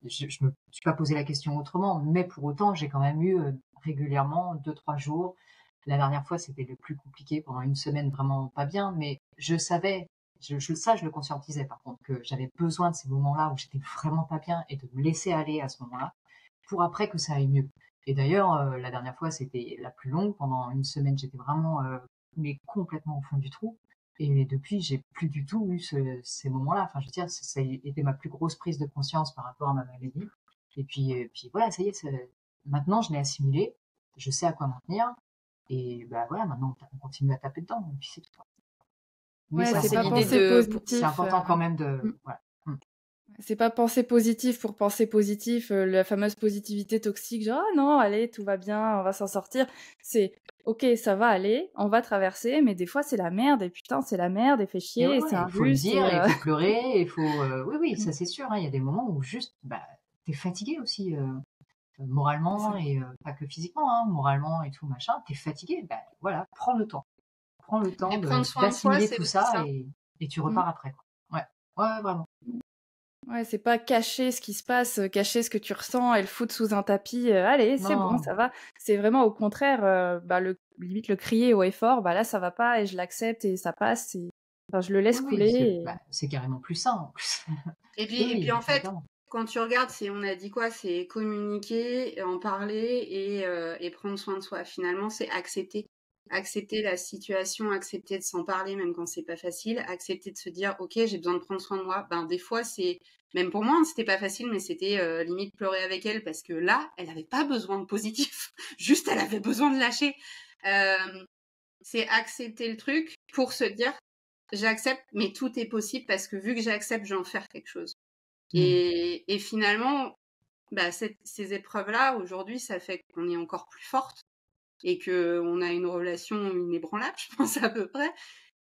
je me suis pas posé la question autrement, mais pour autant, j'ai quand même eu régulièrement 2-3 jours. La dernière fois, c'était le plus compliqué, pendant 1 semaine, vraiment pas bien, mais je savais, je le conscientisais par contre, que j'avais besoin de ces moments-là où j'étais vraiment pas bien et de me laisser aller à ce moment-là, pour après que ça aille mieux. Et d'ailleurs, la dernière fois, c'était la plus longue. Pendant 1 semaine, j'étais vraiment mais complètement au fond du trou. Et depuis, j'ai plus du tout eu ces moments-là. Enfin, je veux dire, ça a été ma plus grosse prise de conscience par rapport à ma maladie. Et puis voilà, ça y est, maintenant je l'ai assimilé, je sais à quoi m'en tenir. Et bah voilà, maintenant on continue à taper dedans, et puis c'est tout. Mais Ouais, ça, c'est c'est pas l'idée penser de- positif. c'est important quand même de... Voilà. C'est pas penser positif pour penser positif, la fameuse positivité toxique, genre ah non, allez, tout va bien, on va s'en sortir. C'est ok, ça va aller, on va traverser, mais des fois c'est la merde, et putain, c'est la merde, et fait Et chier, et c'est il faut le injuste. dire, il faut pleurer, il faut... oui, ça c'est sûr, hein, il y a des moments où juste, bah, t'es fatigué aussi, moralement, et pas que physiquement, hein, moralement et tout, machin, t'es fatigué, bah voilà, prends le temps. Prends le temps Et prendre soin de soi, d'assimiler c'est tout aussi ça, ça. et tu repars après, quoi. Ouais, vraiment. Ouais, c'est pas cacher ce qui se passe, cacher ce que tu ressens et le foutre sous un tapis, allez, c'est bon, Non. ça va. C'est vraiment au contraire, limite le crier haut et fort, bah là ça va pas et je l'accepte et ça passe et enfin, je le laisse Oui, couler. c'est carrément plus sain, en plus. Et puis, Oui, en fait, clairement. quand tu regardes, on a dit quoi? C'est communiquer, en parler et prendre soin de soi. Finalement, c'est accepter. Accepter la situation, accepter de s'en parler, même quand c'est pas facile. Accepter de se dire, ok, j'ai besoin de prendre soin de moi. Ben, des fois, même pour moi, hein, c'était pas facile, mais c'était limite pleurer avec elle parce que là, elle avait pas besoin de positif. Juste, elle avait besoin de lâcher. C'est accepter le truc pour se dire, j'accepte, mais tout est possible parce que vu que j'accepte, je vais en faire quelque chose. Et finalement, bah, ces épreuves-là, aujourd'hui, ça fait qu'on est encore plus forte et qu'on a une relation inébranlable, je pense à peu près.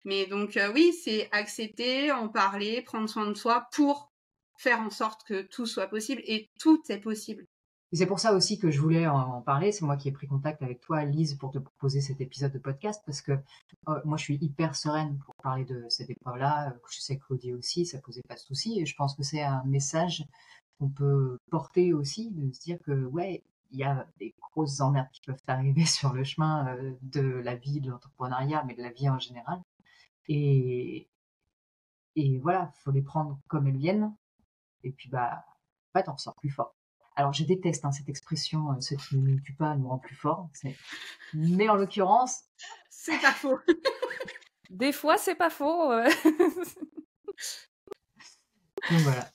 Mais donc, oui, c'est accepter, en parler, prendre soin de soi pour faire en sorte que tout soit possible. Et tout est possible. Et c'est pour ça aussi que je voulais en parler. C'est moi qui ai pris contact avec toi, Lise, pour te proposer cet épisode de podcast, parce que moi, je suis hyper sereine pour parler de cette épreuve-là. Je sais que Claudie aussi, ça posait pas de soucis. Et je pense que c'est un message qu'on peut porter aussi, de se dire que, ouais, il y a des grosses emmerdes qui peuvent arriver sur le chemin de la vie, de l'entrepreneuriat, mais de la vie en général. Et voilà, faut les prendre comme elles viennent. Et puis, bah, en fait, on ressort plus fort. Alors, je déteste cette expression, ce qui ne nous tue pas nous rend plus fort. Mais en l'occurrence, c'est pas faux. Des fois, c'est pas faux. Donc voilà.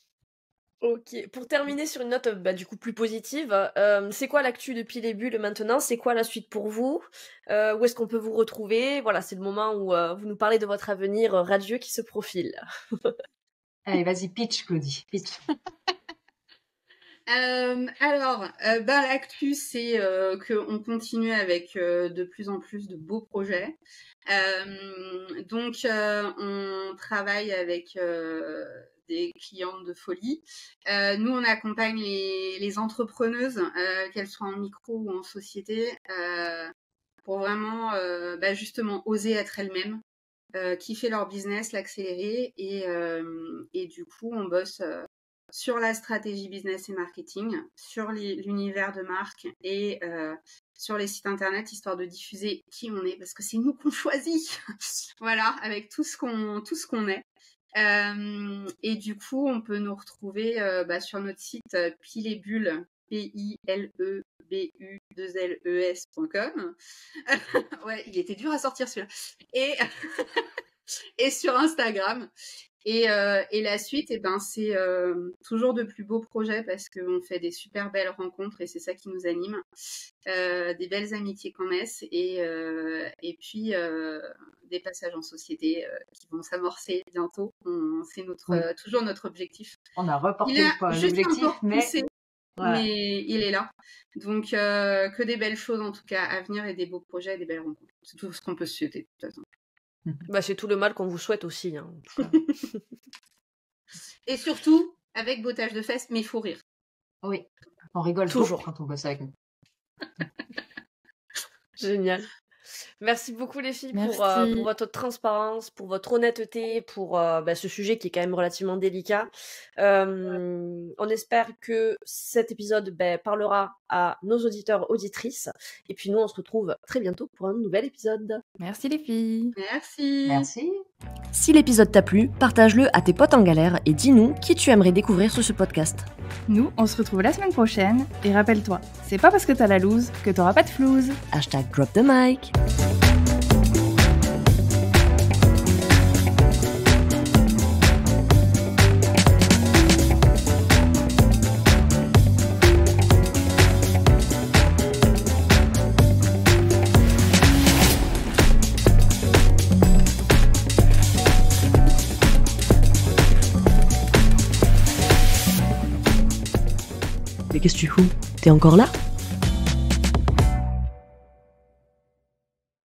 Ok, pour terminer sur une note du coup plus positive, c'est quoi l'actu depuis les bulles maintenant? C'est quoi la suite pour vous? Où est-ce qu'on peut vous retrouver? Voilà, c'est le moment où vous nous parlez de votre avenir radieux qui se profile. Allez, vas-y, pitch, Claudie, pitch. L'actu, c'est qu'on continue avec de plus en plus de beaux projets. Donc, on travaille avec des clientes de folie. Nous, on accompagne les entrepreneuses, qu'elles soient en micro ou en société, pour vraiment justement oser être elles-mêmes, kiffer leur business, l'accélérer. Et du coup, on bosse sur la stratégie business et marketing, sur l'univers de marque et sur les sites internet, histoire de diffuser qui on est, parce que c'est nous qu'on choisit. Voilà, avec tout ce qu'on est. Et du coup, on peut nous retrouver sur notre site Pilebulles, PILEBU2LES.com. Ouais, il était dur à sortir celui-là. Et sur Instagram. Et la suite, c'est toujours de plus beaux projets parce qu'on fait des super belles rencontres et c'est ça qui nous anime. Des belles amitiés qu'on naisse et puis des passages en société qui vont s'amorcer bientôt. C'est toujours notre objectif. On a reporté l'objectif, mais il est là. Donc, que des belles choses en tout cas à venir et des beaux projets et des belles rencontres. C'est tout ce qu'on peut se souhaiter de toute façon. C'est tout le mal qu'on vous souhaite aussi. Hein. Et surtout, avec bottage de fesses, mais il faut rire. Oui, on rigole toujours quand on bosse avec nous. Génial. Merci beaucoup les filles pour votre transparence, pour votre honnêteté, pour ce sujet qui est quand même relativement délicat. On espère que cet épisode parlera à nos auditeurs, auditrices. Et puis nous, on se retrouve très bientôt pour un nouvel épisode. Merci les filles. Merci. Si l'épisode t'a plu, partage-le à tes potes en galère et dis-nous qui tu aimerais découvrir sur ce podcast. Nous, on se retrouve la semaine prochaine. Et rappelle-toi, c'est pas parce que t'as la loose que t'auras pas de flouze. #DropTheMic. Mais qu'est-ce que tu fous? T'es encore là?